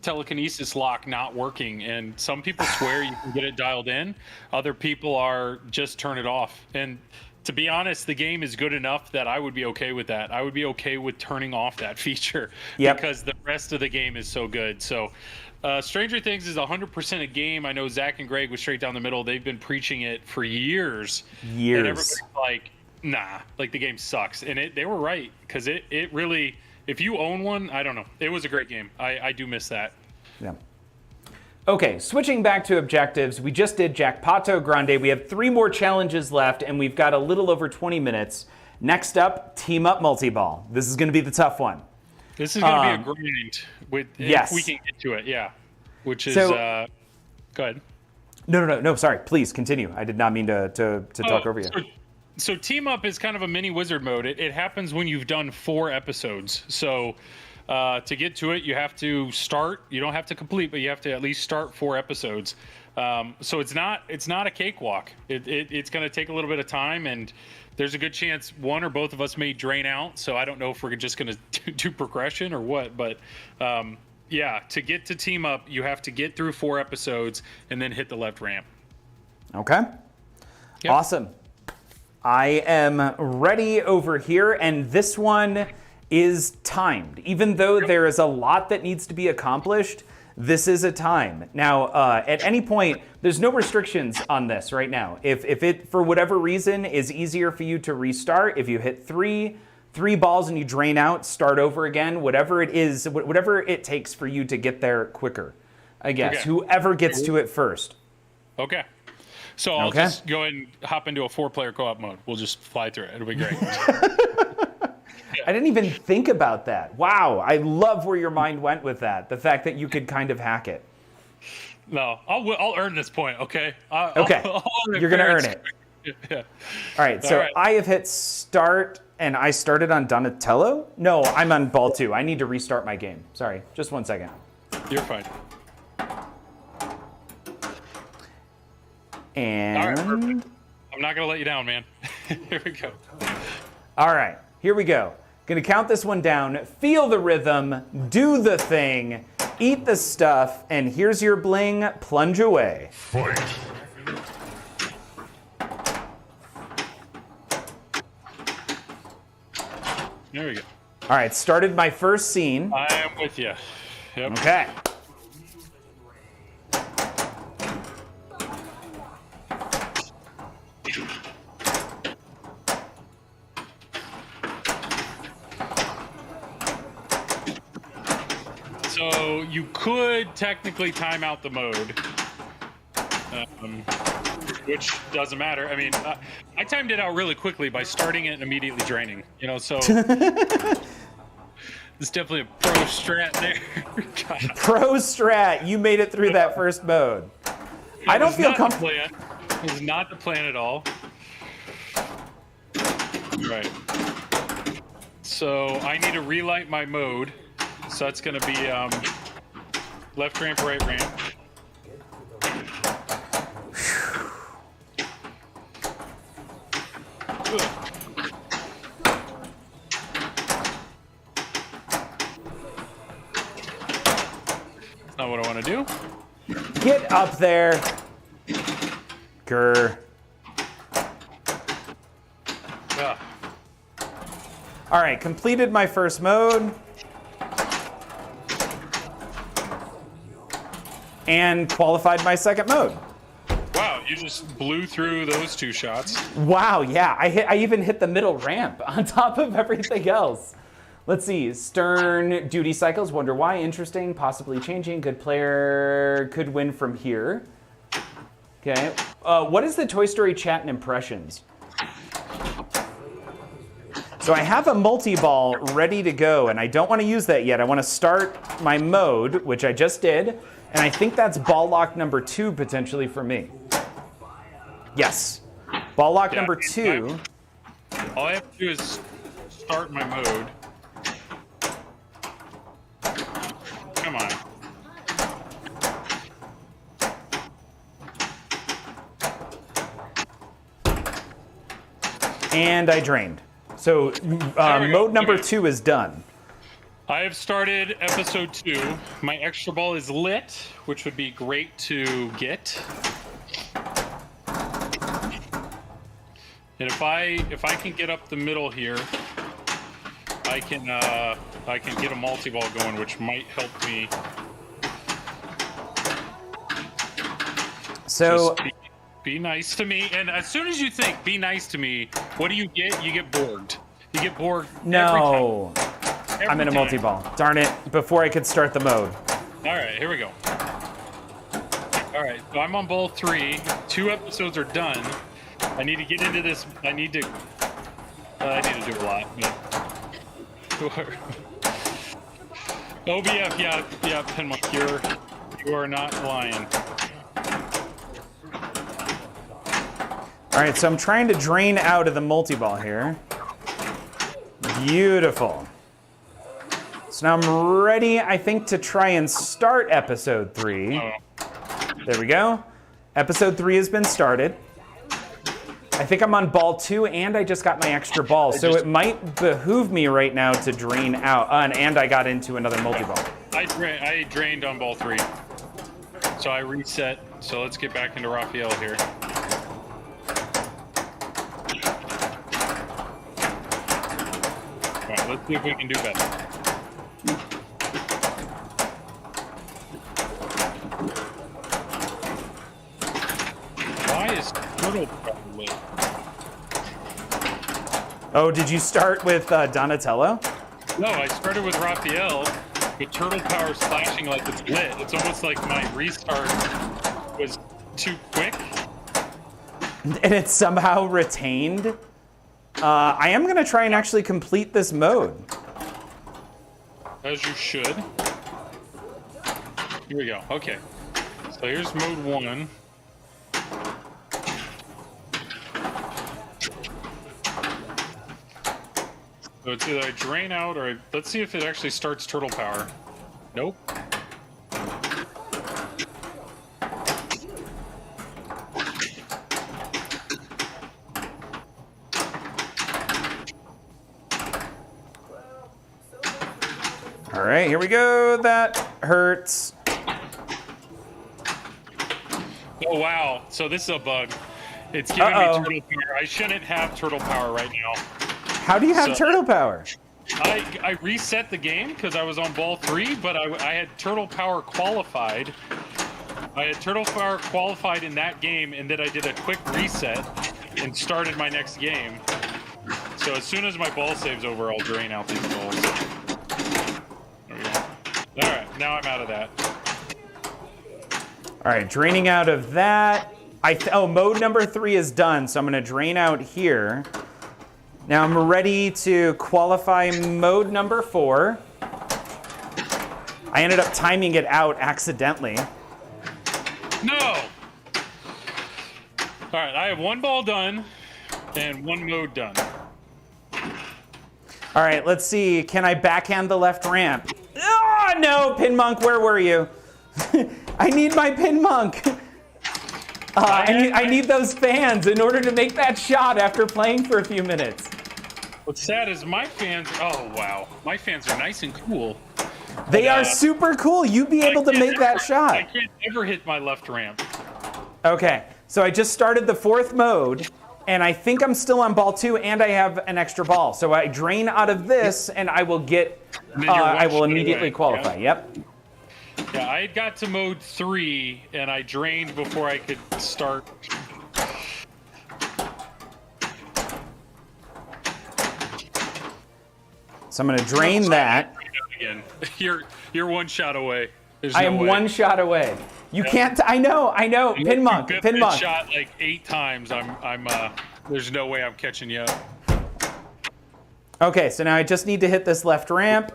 telekinesis lock not working, and some people swear you can get it dialed in. Other people are just turn it off. And to be honest, the game is good enough that I would be okay with that. I would be okay with turning off that feature, because the rest of the game is so good. So Stranger Things is 100% a game. I know Zach and Greg with Straight Down the Middle, they've been preaching it for years. And everybody's like, nah, like, the game sucks. And they were right, because it really, if you own one, I don't know. It was a great game. I do miss that. Yeah. Okay, switching back to objectives. We just did Jackpato Grande. We have 3 more challenges left, and we've got a little over 20 minutes. Next up, Team Up Multi-Ball. This is going to be the tough one. This is going to be a grind. If we can get to it, yeah. Which is, go ahead. No, sorry. Please continue. I did not mean to talk over you. So Team Up is kind of a mini wizard mode. It happens when you've done 4 episodes. So to get to it, you have to start. You don't have to complete, but you have to at least start 4 episodes. So it's not a cakewalk. It's going to take a little bit of time, and there's a good chance one or both of us may drain out. So I don't know if we're just going to do progression or what. But to get to Team Up, you have to get through 4 episodes and then hit the left ramp. Okay. Yep. Awesome. I am ready over here, and this one is timed. Even though there is a lot that needs to be accomplished, this is a time. Now, at any point, there's no restrictions on this right now. If it, for whatever reason, is easier for you to restart, if you hit three balls and you drain out, start over again, whatever it is, whatever it takes for you to get there quicker, I guess. Okay. Whoever gets to it first. Okay. So I'll just go ahead and hop into a 4-player co-op mode. We'll just fly through it. It'll be great. I didn't even think about that. Wow, I love where your mind went with that. The fact that you could kind of hack it. No, I'll earn this point, okay? You're going to earn it. Yeah. All right, so I have hit start, and I started on Donatello? No, I'm on ball 2. I need to restart my game. Sorry, just 1 second. You're fine. And... All right, perfect. I'm not going to let you down, man. Here we go. All right, here we go. Gonna count this one down, feel the rhythm, do the thing, eat the stuff, and here's your bling, plunge away. Fight. There we go. All right, started my first scene. I am with you. Yep. Okay. So you could technically time out the mode, which doesn't matter. I mean, I timed it out really quickly by starting it and immediately draining. You know, so it's definitely a pro strat there. Pro strat, you made it through that first mode. I don't feel comfortable. It was not the plan at all. Right. So I need to relight my mode. So that's going to be left ramp, right ramp. That's not what I want to do. Get up there. Grr. Yeah. All right, completed my first mode. And qualified my second mode. Wow, you just blew through those 2 shots. Wow, yeah, I even hit the middle ramp on top of everything else. Let's see, stern duty cycles, wonder why, interesting, possibly changing, good player, could win from here. Okay, what is the Toy Story chat and impressions? So I have a multi-ball ready to go, and I don't want to use that yet. I want to start my mode, which I just did. And I think that's ball lock number 2 potentially for me. Yes. Ball lock number 2. All I have to do is start my mode. Come on. And I drained. So mode number 2 is done. I have started episode 2. My extra ball is lit, which would be great to get. And if I can get up the middle here, I can get a multi-ball going, which might help me. So just be nice to me. And as soon as you think be nice to me, what do you get? You get borged. You get borged no. every time. I'm in a multi-ball. Darn it, before I could start the mode. All right, here we go. All right, so I'm on ball 3. 2 episodes are done. I need to get into this. I need to do a lot. OBF, yeah, Pinball, you are not lying. All right, so I'm trying to drain out of the multi-ball here. Beautiful. So now I'm ready, I think, to try and start episode 3. There we go. Episode 3 has been started. I think I'm on ball 2, and I just got my extra ball, so it might behoove me right now to drain out. And I got into another multi-ball. I drained on ball 3, so I reset. So let's get back into Raphael here. All right, let's see if we can do better. Why is Turtle lit? Oh, did you start with Donatello? No, I started with Raphael, with Turtle Power slashing like it's lit. It's almost like my restart was too quick. and it's somehow retained. I am going to try and actually complete this mode. As you should. Here we go. Okay. So here's mode 1. So it's either I drain out or let's see if it actually starts turtle power. Nope. All right, here we go. That hurts. Oh, wow. So this is a bug. It's giving me turtle power. I shouldn't have turtle power right now. How do you have turtle power? I reset the game because I was on ball 3, but I had turtle power qualified. I had turtle power qualified in that game, and then I did a quick reset and started my next game. So as soon as my ball save's over, I'll drain out these balls. There we go. All right, now I'm out of that. All right, draining out of that. Mode number 3 is done, so I'm gonna drain out here. Now I'm ready to qualify mode number 4. I ended up timing it out accidentally. No! All right, I have 1 ball done and 1 mode done. All right, let's see. Can I backhand the left ramp? Oh, no, Pin Monk, where were you? I need my Pin Monk. I need those fans in order to make that shot after playing for a few minutes. What's sad is my fans, oh wow, my fans are nice and cool. They are super cool. You'd be able to make that shot. I can't ever hit my left ramp. Okay, so I just started the 4th mode, and I think I'm still on ball 2, and I have an extra ball. So I drain out of this, and I will I will immediately qualify. Yeah. Yep. Yeah, I had got to mode 3, and I drained before I could start. So I'm going to drain that. Again, you're 1 shot away. I am 1 shot away. You can't. I know. Pin Monk. Pin Monk. Shot like 8 times. There's no way I'm catching you up. Okay, so now I just need to hit this left ramp.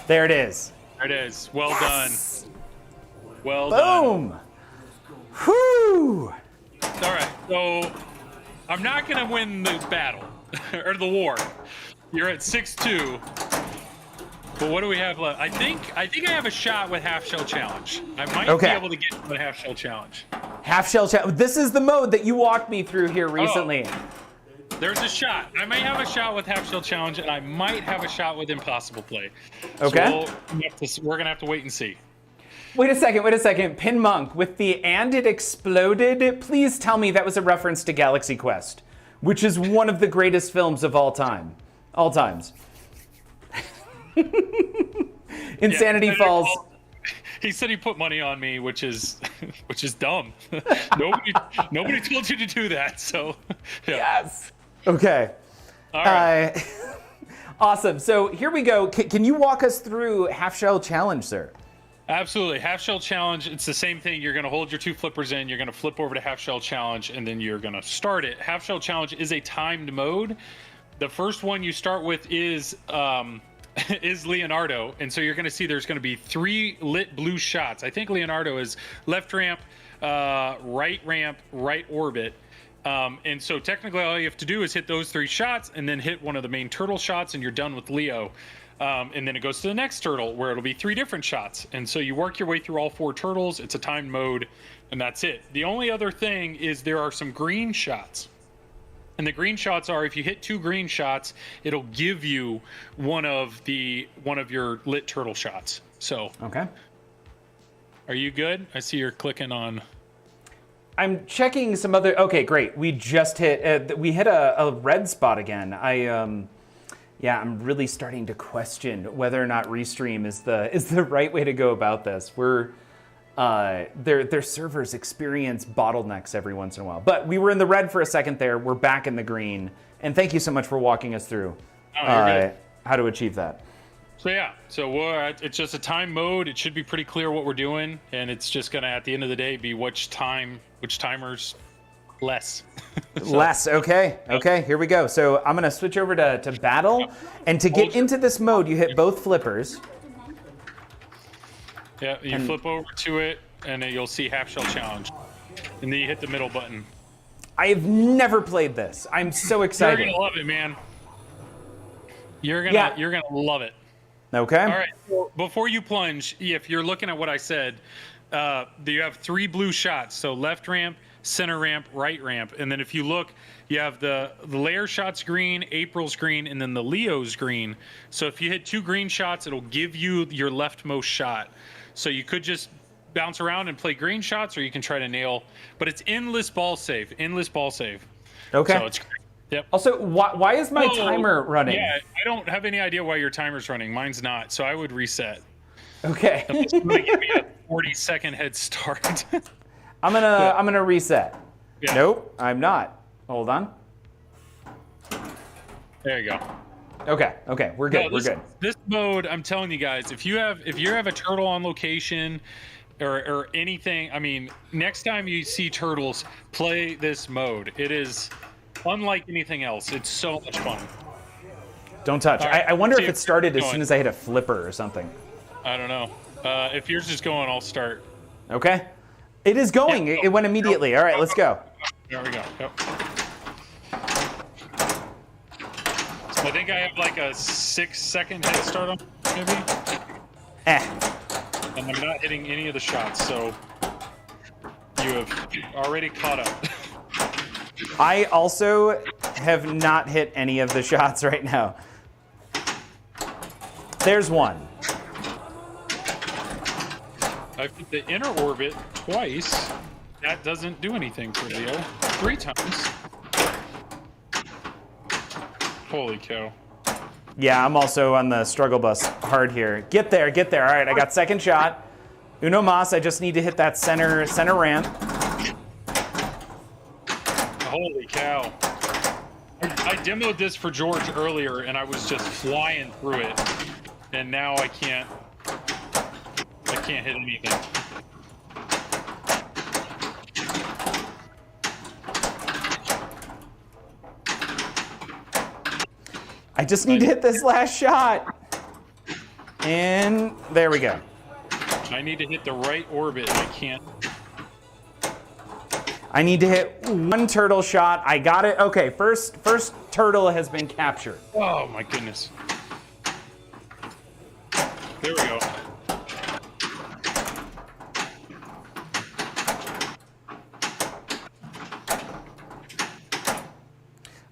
There it is. There it is. Well done. Well Boom. done. Whoo. All right. So I'm not gonna win the battle or the war. You're at 6-2. But what do we have left? I think I have a shot with half shell challenge. I might be able to get to the half shell challenge. Half shell challenge. This is the mode that you walked me through here recently. There's a shot. I may have a shot with half shell challenge, and I might have a shot with impossible play. Okay. So we're gonna have to wait and see. Wait a second. Pin Monk, with the "and it exploded," please tell me that was a reference to Galaxy Quest, which is one of the greatest films of all time. All times. Insanity Falls. He said he put money on me, which is dumb. nobody told you to do that. So yeah. Yes. Okay. All right. Awesome. So here we go. Can you walk us through half shell challenge, sir? Absolutely. Half shell challenge. It's the same thing. You're going to hold your 2 flippers in. You're going to flip over to half shell challenge, and then you're going to start it. Half shell challenge is a timed mode. The first one you start with is Leonardo, and so you're going to see there's going to be 3 lit blue shots. I think Leonardo is left ramp, right orbit. And so technically all you have to do is hit those 3 shots and then hit one of the main turtle shots, and you're done with Leo. And then it goes to the next turtle where it'll be 3 different shots. And so you work your way through all 4 turtles. It's a timed mode, and that's it. The only other thing is there are some green shots. And the green shots are, if you hit 2 green shots, it'll give you one of your lit turtle shots. So, okay. Are you good? I see you're clicking on. I'm checking some other. Okay, great. We just hit. We hit a red spot again. I'm really starting to question whether or not restream is the right way to go about this. Their servers experience bottlenecks every once in a while. But we were in the red for a second there. We're back in the green. And thank you so much for walking us through how to achieve that. So yeah, it's just a time mode. It should be pretty clear what we're doing, and it's just gonna, at the end of the day, be which timers Less. Less. Okay. Okay. Here we go. So I'm gonna switch over to battle, and to get into this mode, you hit both flippers. Yeah, you flip over to it, and then you'll see half shell challenge, and then you hit the middle button. I've never played this. I'm so excited. You're gonna love it, man. You're gonna love it. Okay. All right. So before you plunge, if you're looking at what I said, you have 3 blue shots. So left ramp, center ramp, right ramp, and then if you look, you have the layer shots green, April's green, and then the Leo's green. So if you hit 2 green shots, it'll give you your leftmost shot. So you could just bounce around and play green shots, or you can try to nail. But it's endless ball save. Endless ball save. Okay. So it's great. Yep. Also, why is my timer running? Yeah, I don't have any idea why your timer's running. Mine's not, so I would reset. Okay. It's going to give me a 40-second head start. I'm gonna reset. Yeah. Nope, I'm not. Hold on. There you go. Okay. Okay. We're good. We're good. This mode, I'm telling you guys, if you have a turtle on location or anything, I mean, next time you see turtles, play this mode. It is unlike anything else. It's so much fun. Don't touch. Right, I wonder see if it started as soon as I hit a flipper or something. I don't know. If yours is going, I'll start. Okay. It is going. Yeah. It went immediately. All right, let's go. There we go. Yep. So I think I have like a 6-second head start on, maybe. And I'm not hitting any of the shots, so you have already caught up. I also have not hit any of the shots right now. There's one. I've hit the inner orbit twice. That doesn't do anything for Leo. 3 times. Holy cow. Yeah, I'm also on the struggle bus hard here. Get there, get there. All right, I got second shot. Uno mas, I just need to hit that center ramp. Holy cow. I demoed this for George earlier, and I was just flying through it. And now I can't hit anything. I just need to hit this last shot. And there we go. I need to hit the right orbit. I can't. I need to hit 1 turtle shot. I got it. Okay, first turtle has been captured. Oh my goodness. There we go.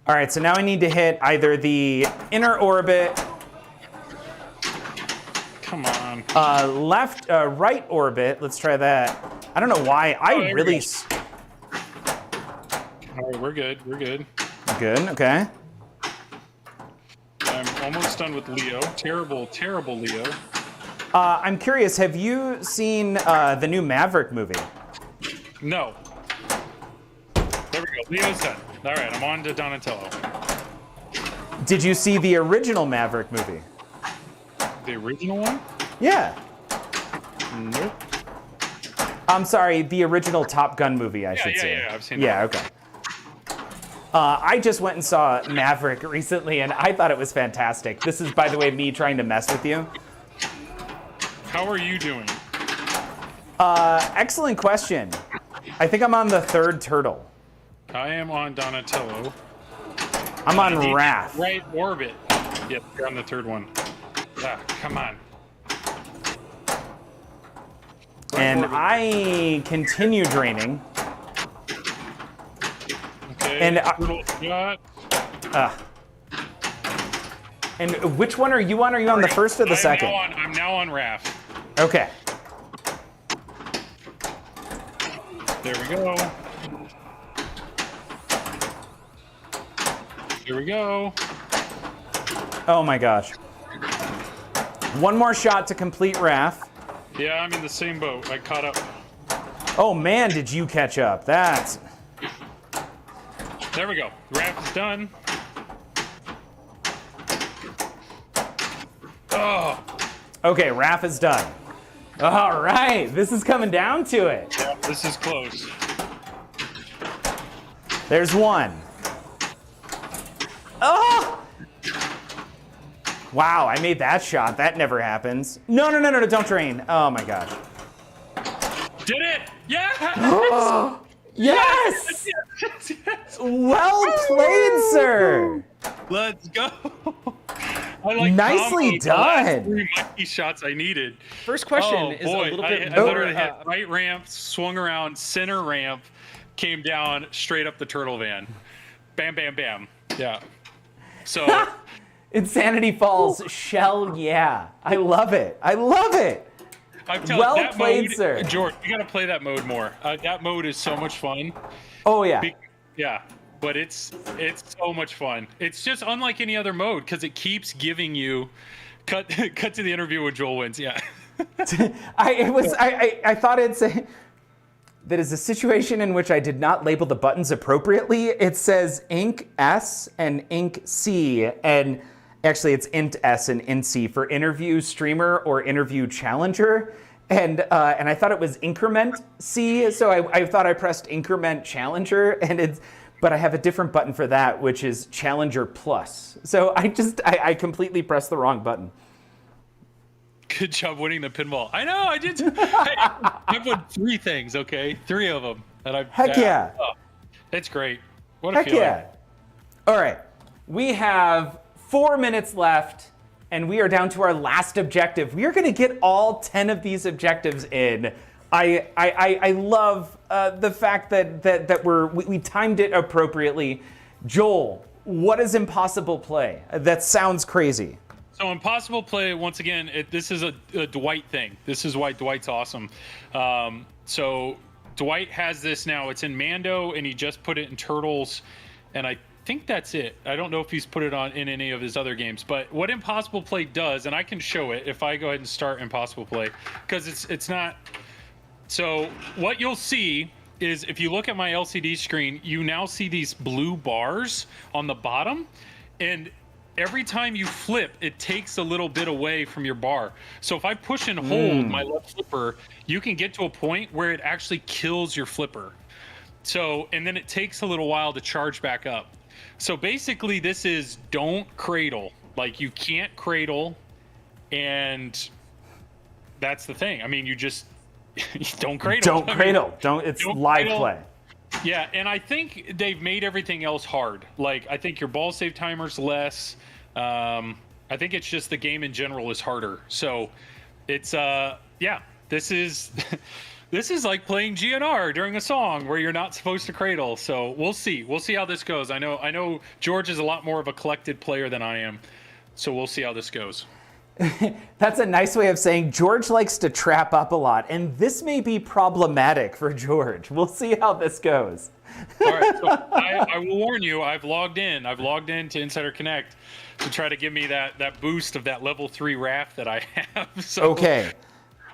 All right, so now I need to hit either the inner orbit, Come on. right orbit. Let's try that. I don't know why. I really. All right, we're good. We're good. Good. Okay. I'm almost done with Leo. Terrible, terrible Leo. I'm curious. Have you seen the new Maverick movie? No. There we go. Leo's done. All right, I'm on to Donatello. Did you see the original Maverick movie? The original one? Yeah. Nope. I'm sorry, the original Top Gun movie, I should say. Yeah, I've seen Yeah, that. okay. I just went and saw Maverick recently, and I thought it was fantastic. This is, by the way, me trying to mess with you. How are you doing? Excellent question. I think I'm on the 3rd turtle. I am on Donatello. I'm on Raph. Right orbit. Yep, you're on the 3rd one. Ah, come on. And I continue draining. Okay. And and which one are you on? Are you on the 1st or the 2nd? I'm now on Raph. Okay. There we go. Here we go. Oh my gosh. 1 more shot to complete Raph. Yeah, I'm in the same boat. I caught up. Oh man, did you catch up? That's... There we go. Raph is done. Oh. Okay, Raph is done. All right, this is coming down to it. Yeah, this is close. There's one. Oh! Wow, I made that shot. That never happens. No, don't drain. Oh my gosh. Did it! Yeah! Yes! Yes! Well played, sir. Let's go. I like Nicely the last done. 3 Mikey shots I needed. First question Oh is boy, a little bit I literally hit right ramp, swung around, center ramp, came down straight up the turtle van. Bam, bam, bam. Yeah. So Insanity Falls shell, yeah. I love it. I love it. I'm telling Well that played, mode, sir. George, you got to play that mode more. That mode is so much fun. Oh yeah. Yeah, but it's so much fun. It's just unlike any other mode because it keeps giving you cut to the interview with Joel wins. Yeah. I thought it's that is a situation in which I did not label the buttons appropriately. It says Ink S and Ink C, and actually it's Int S and Int C for interview streamer or interview challenger. And I thought it was increment C, so I thought I pressed increment challenger, but I have a different button for that, which is challenger plus. So I completely pressed the wrong button. Good job winning the pinball. I know, I did. I've won 3 things, okay? 3 of them. Heck yeah. Oh, it's great. What a Heck feeling. yeah. All right. We have 4 minutes left, and we are down to our last objective. We are going to get all 10 of these objectives in. I love the fact that we timed it appropriately. Joel, what is impossible play? That sounds crazy. So impossible play, once again, this is a Dwight thing. This is why Dwight's awesome. So Dwight has this now. It's in Mando, and he just put it in Turtles, and I think that's it. I don't know if he's put it on in any of his other games. But what impossible play does, and I can show it if I go ahead and start impossible play, because it's not. So what you'll see is if you look at my LCD screen, you now see these blue bars on the bottom, and every time you flip, it takes a little bit away from your bar. So if I push and hold my left flipper, you can get to a point where it actually kills your flipper. So, and then it takes a little while to charge back up. So basically this is don't cradle. Like you can't cradle, and that's the thing. I mean, you just don't cradle. Don't cradle. It's don't live cradle. play. Yeah, and I think they've made everything else hard. Like, I think your ball save timer's less. I think it's just the game in general is harder. So it's, yeah, this is this is like playing GNR during a song where you're not supposed to cradle. So we'll see. We'll see how this goes. I know George is a lot more of a collected player than I am. So we'll see how this goes. That's a nice way of saying George likes to trap up a lot, and this may be problematic for George. We'll see how this goes. All right, so I will warn you, I've logged in to Insider Connect to try to give me that boost of that level 3 RAF that I have. So Okay.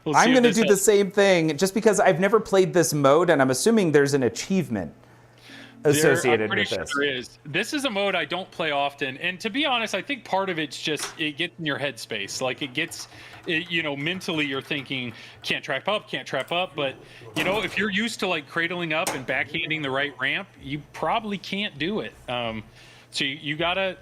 we'll see I'm if going to this do the helps. same thing just because I've never played this mode, and I'm assuming there's an achievement associated I'm pretty with sure this. there is. This is a mode I don't play often, and to be honest, I think part of it's just it gets in your headspace. Like mentally you're thinking can't trap up, but if you're used to like cradling up and backhanding the right ramp, you probably can't do it. So you gotta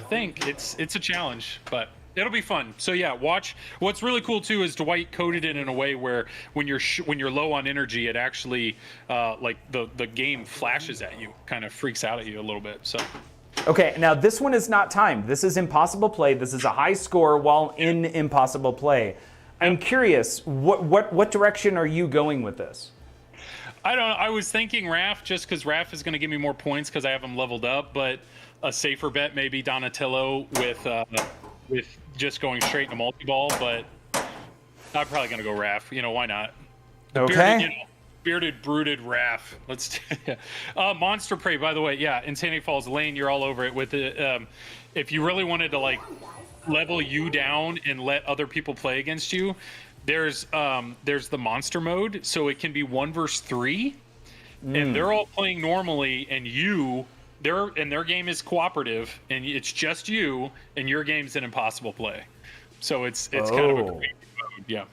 think it's a challenge, but it'll be fun. So yeah, watch. What's really cool too is Dwight coded it in a way where when you're low on energy, it actually like the game flashes at you, kind of freaks out at you a little bit. So Okay, now this one is not timed. This is impossible play. This is a high score while in impossible play. I'm curious, what direction are you going with this? I don't know. I was thinking Raph just because Raph is going to give me more points because I have him leveled up, but a safer bet maybe Donatello with just going straight into multi-ball, but I'm probably going to go Raph. Why not? Okay. Bearded, brooded Raph. Let's Monster Prey, by the way. Yeah, Insanity Falls Lane, you're all over it with it. If you really wanted to like level you down and let other people play against you, there's the monster mode, so it can be 1 versus 3, and they're all playing normally, and their game is cooperative, and it's just you, and your game's an impossible play. So it's kind of a crazy mode, yeah.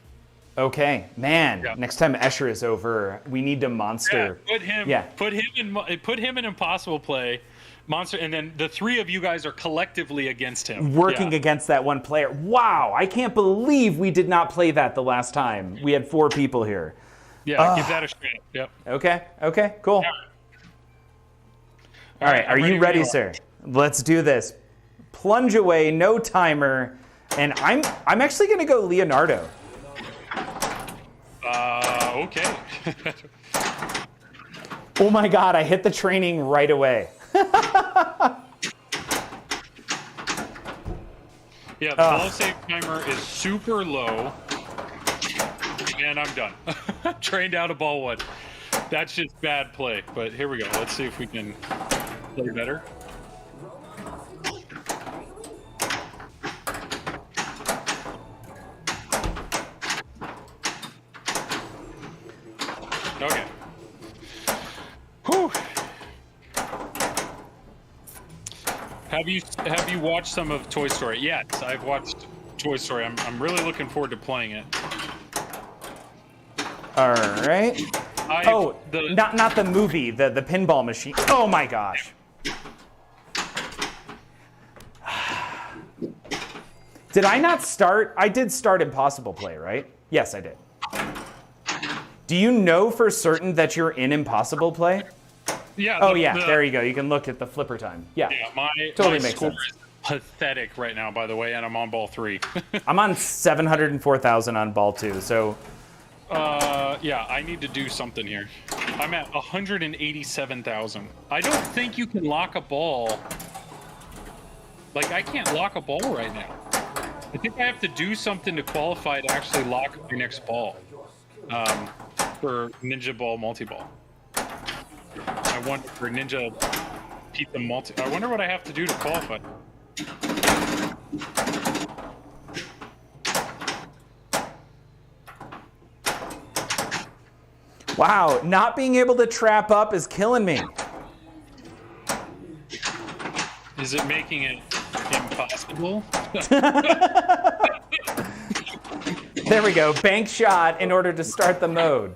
Okay, man. Yeah. Next time Escher is over, we need to monster. Yeah, put him in impossible play, monster, and then the three of you guys are collectively against him. Working against that one player. Wow, I can't believe we did not play that the last time. We had 4 people here. Yeah, give that a shot. Yep. Okay, cool. All right, are you ready, sir? Let's do this. Plunge away, no timer, and I'm actually gonna go Leonardo. Okay. Oh my God, I hit the training right away. Yeah, the ball save timer is super low, and I'm done. Trained out of ball 1. That's just bad play, but here we go. Let's see if we can play better. Okay. Whew. Have you watched some of Toy Story? Yes, I've watched Toy Story. I'm really looking forward to playing it. All right. Not the movie, the pinball machine. Oh my gosh. Did I not start? I did start Impossible Play, right? Yes, I did. Do you know for certain that you're in Impossible Play? Yeah. There you go. You can look at the flipper time. Yeah. My totally makes score sense. is pathetic right now, by the way, and I'm on ball 3. I'm on 704,000 on ball 2, so. Yeah, I need to do something here. I'm at 187,000. I don't think you can lock a ball. Like, I can't lock a ball right now. I think I have to do something to qualify to actually lock your next ball. For Ninja Ball Multi-Ball. I wonder for Ninja Pizza Multi. I wonder what I have to do to qualify. Wow, not being able to trap up is killing me. Is it making it impossible? There we go, bank shot in order to start the mode.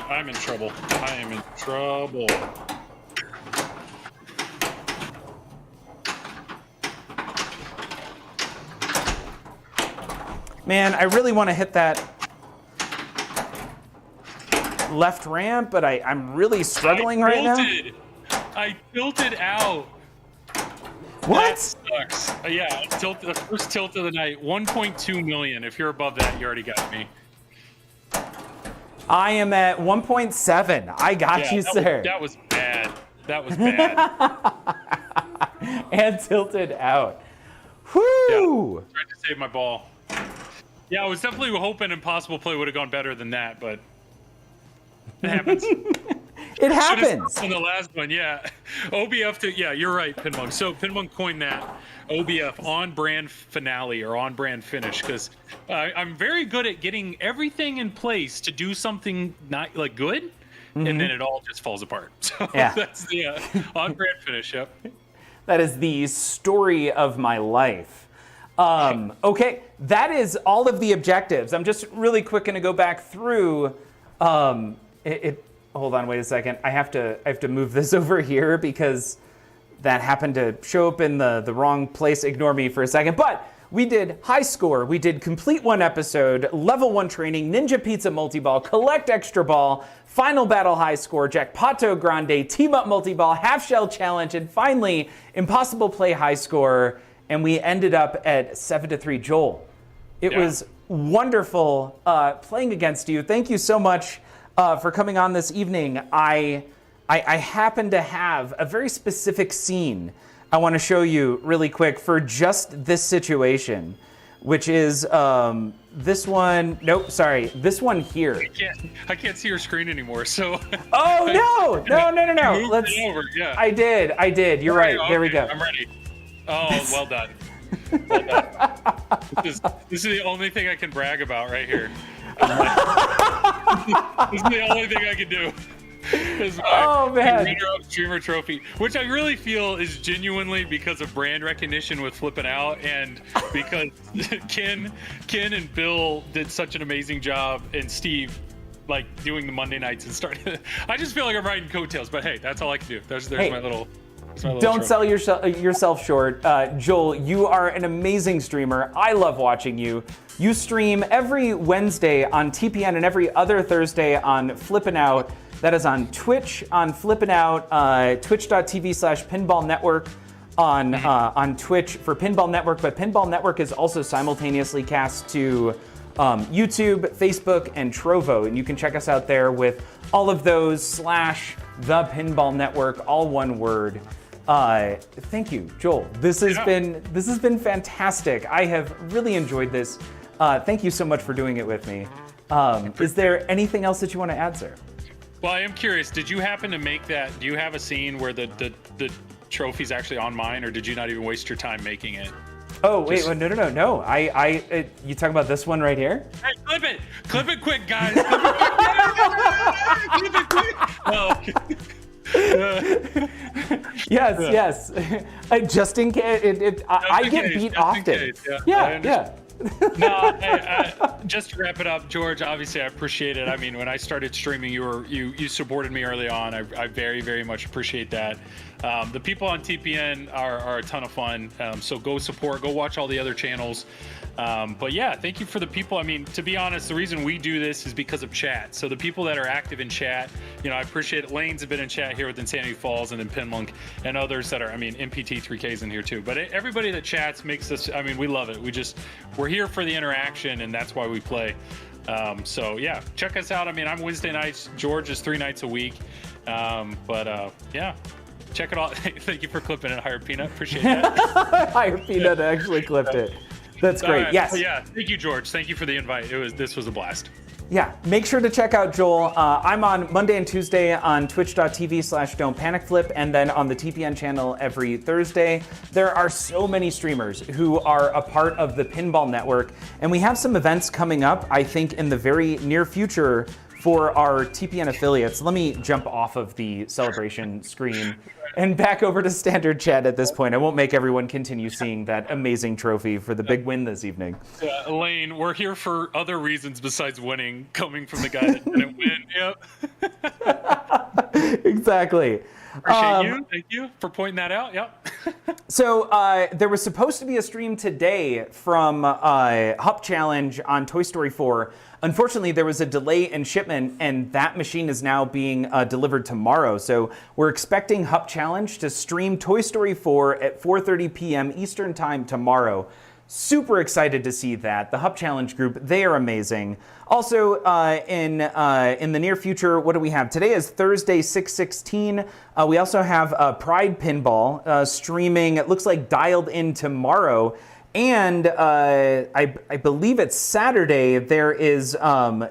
I'm in trouble. I am in trouble. Man, I really want to hit that left ramp, but I'm really struggling right now. I tilted out. What? That sucks. Yeah, the first tilt of the night, 1.2 million. If you're above that, you already got me. I am at 1.7. I got you, sir. That was bad. That was bad. And tilted out. Whoo! Yeah, tried to save my ball. Yeah, I was definitely hoping Impossible Play would have gone better than that, but it happens. It happens. In the last one, yeah. OBF yeah, you're right, Pinball. So Pinball coined that OBF on-brand finale or on-brand finish because I'm very good at getting everything in place to do something not like good, and then it all just falls apart. So that's the on-brand finish. Yep. That is the story of my life. Okay, that is all of the objectives. I'm just really quick going to go back through. Hold on, wait a second. I have to move this over here because that happened to show up in the wrong place. Ignore me for a second. But we did high score. We did complete 1 episode, level 1 training, Ninja Pizza Multi-Ball, collect extra ball, final battle high score, Jackpato Grande, team up multi-ball, half shell challenge, and finally Impossible Play high score. And we ended up at 7-3. Joel, it was wonderful playing against you. Thank you so much for coming on this evening. I happen to have a very specific scene I want to show you really quick for just this situation, which is this one. Nope, sorry, this one here. I can't see your screen anymore. So. Oh no! Let's. Over. Yeah. I did. You're right. Okay, there we go. I'm ready. Oh, well done. Well done. This is the only thing I can brag about right here. This is the only thing I can do. Is Oh, man. runner-up streamer trophy, which I really feel is genuinely because of brand recognition with Flipping Out, and because Ken and Bill did such an amazing job, and Steve, like doing the Monday nights and starting. I just feel like I'm riding coattails, but hey, that's all I can do. There's my little. Don't sell yourself short. Joel, you are an amazing streamer. I love watching you. You stream every Wednesday on TPN and every other Thursday on Flippin' Out. That is on Twitch, on Flippin' Out, twitch.tv/Pinball Network on Twitch for Pinball Network. But Pinball Network is also simultaneously cast to YouTube, Facebook, and Trovo. And you can check us out there with all of those / the Pinball Network, all one word. Thank you, Joel. This has been fantastic. I have really enjoyed this. Thank you so much for doing it with me. Is there anything else that you want to add, sir? Well, I am curious. Did you happen to make that? Do you have a scene where the trophy's actually on mine, or did you not even waste your time making it? Oh wait, no. You talking about this one right here? Hey, clip it quick, guys. Clip it quick. Oh. Yes. Just in case, I get beat often. Yeah. No, just to wrap it up, George, obviously I appreciate it. I mean, when I started streaming, you supported me early on. I very, very much appreciate that. The people on TPN are a ton of fun. So go watch all the other channels. But yeah, thank you for the people. I mean, to be honest, the reason we do this is because of chat. So the people that are active in chat, I appreciate it. Lane's have been in chat here with Insanity Falls and then Pinlunk and others that are, MPT3K's in here too. But everybody that chats makes us, we love it. We're here for the interaction, and that's why we play. So yeah, check us out. I'm Wednesday nights. George is 3 nights a week. Yeah. Check it out. Thank you for clipping it, Higher Peanut. Appreciate that. Higher Peanut actually clipped it. That's great. Right. Yes. Yeah. Thank you, George. Thank you for the invite. This was a blast. Yeah. Make sure to check out Joel. I'm on Monday and Tuesday on twitch.tv/Don'tPanicFlip, and then on the TPN channel every Thursday. There are so many streamers who are a part of the Pinball Network, and we have some events coming up, I think, in the very near future for our TPN affiliates. Let me jump off of the celebration screen and back over to standard chat at this point. I won't make everyone continue seeing that amazing trophy for the big win this evening. Elaine, we're here for other reasons besides winning, coming from the guy that didn't win. Yep. Exactly. Appreciate you. Thank you for pointing that out. Yep. So there was supposed to be a stream today from Hup Challenge on Toy Story 4. Unfortunately, there was a delay in shipment, and that machine is now being delivered tomorrow. So we're expecting Hup Challenge to stream Toy Story 4 at 4:30 p.m. Eastern Time tomorrow. Super excited to see that. The Hup Challenge group, they are amazing. Also, in the near future, what do we have? Today is Thursday, 6/16. We also have Pride Pinball streaming, it looks like dialed in tomorrow. And I believe it's Saturday, there is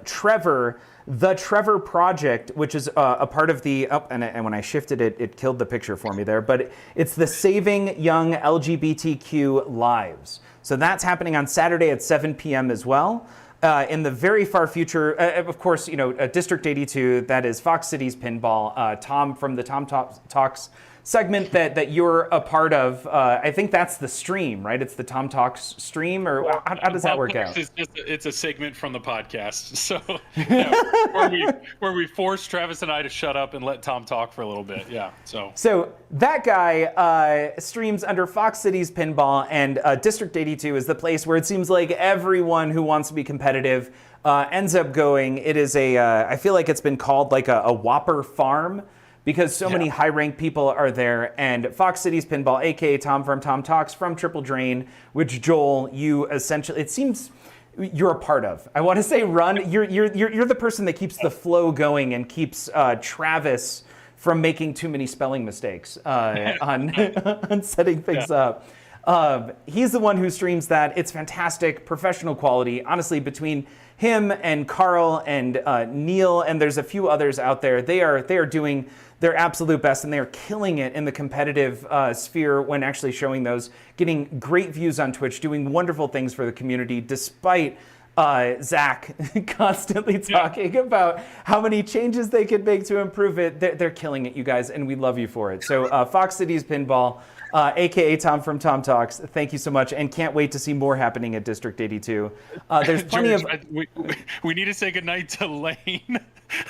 Trevor, the Trevor Project, which is a part of the, and when I shifted it, it killed the picture for me there, but it's the Saving Young LGBTQ Lives. So that's happening on Saturday at 7 p.m. as well. In the very far future, of course, District 82, that is Fox Cities Pinball, Tom from the Tom Talks segment that you're a part of. I think that's the stream, right? It's the Tom Talks stream, or how does that work out? It's a segment from the podcast. So where we force Travis and I to shut up and let Tom talk for a little bit. Yeah. So that guy streams under Fox Cities Pinball, and District 82 is the place where it seems like everyone who wants to be competitive ends up going. It is I feel like it's been called like a Whopper farm, because so many high-ranked people are there. And Fox Cities Pinball, aka Tom from Tom Talks from Triple Drain, which Joel, you essentially, it seems you're a part of. I want to say run. You're the person that keeps the flow going and keeps Travis from making too many spelling mistakes on setting things up. He's the one who streams that. It's fantastic, professional quality. Honestly, between him and Carl and Neil, and there's a few others out there, they are doing their absolute best, and they are killing it in the competitive sphere when actually showing those, getting great views on Twitch, doing wonderful things for the community, despite Zach constantly talking about how many changes they could make to improve it. They're killing it, you guys, and we love you for it. So Fox Cities Pinball, aka Tom from Tom Talks, thank you so much, and can't wait to see more happening at District 82. There's plenty George, of... we need to say goodnight to Lane.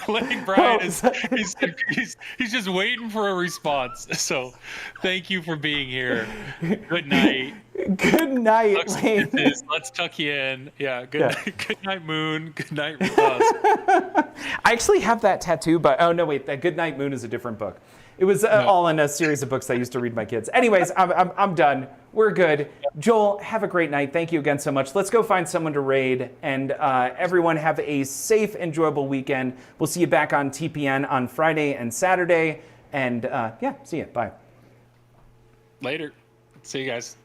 Lane Bryant he's just waiting for a response. So thank you for being here. Good night. Good night, Lane. Let's tuck you in. Yeah. Good night, Moon. Good night, Ross. I actually have that tattoo, but oh no, wait, that Good Night Moon is a different book. It was all in a series of books I used to read my kids. Anyways, I'm done. We're good. Joel, have a great night. Thank you again so much. Let's go find someone to raid, and everyone have a safe, enjoyable weekend. We'll see you back on TPN on Friday and Saturday, and yeah, see you. Bye. Later. See you guys.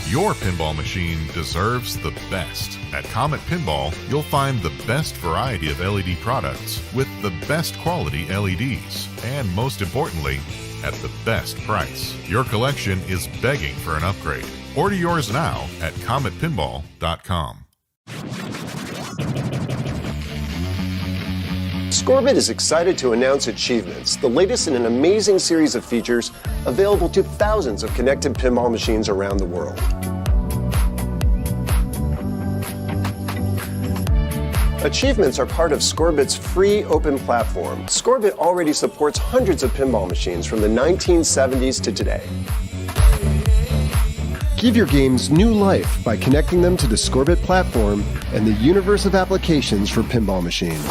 Your pinball machine deserves the best. At Comet Pinball, you'll find the best variety of LED products with the best quality LEDs, and most importantly, at the best price. Your collection is begging for an upgrade. Order yours now at cometpinball.com. Scorbit is excited to announce Achievements, the latest in an amazing series of features available to thousands of connected pinball machines around the world. Achievements are part of Scorbit's free open platform. Scorbit already supports hundreds of pinball machines from the 1970s to today. Give your games new life by connecting them to the Scorbit platform and the universe of applications for pinball machines.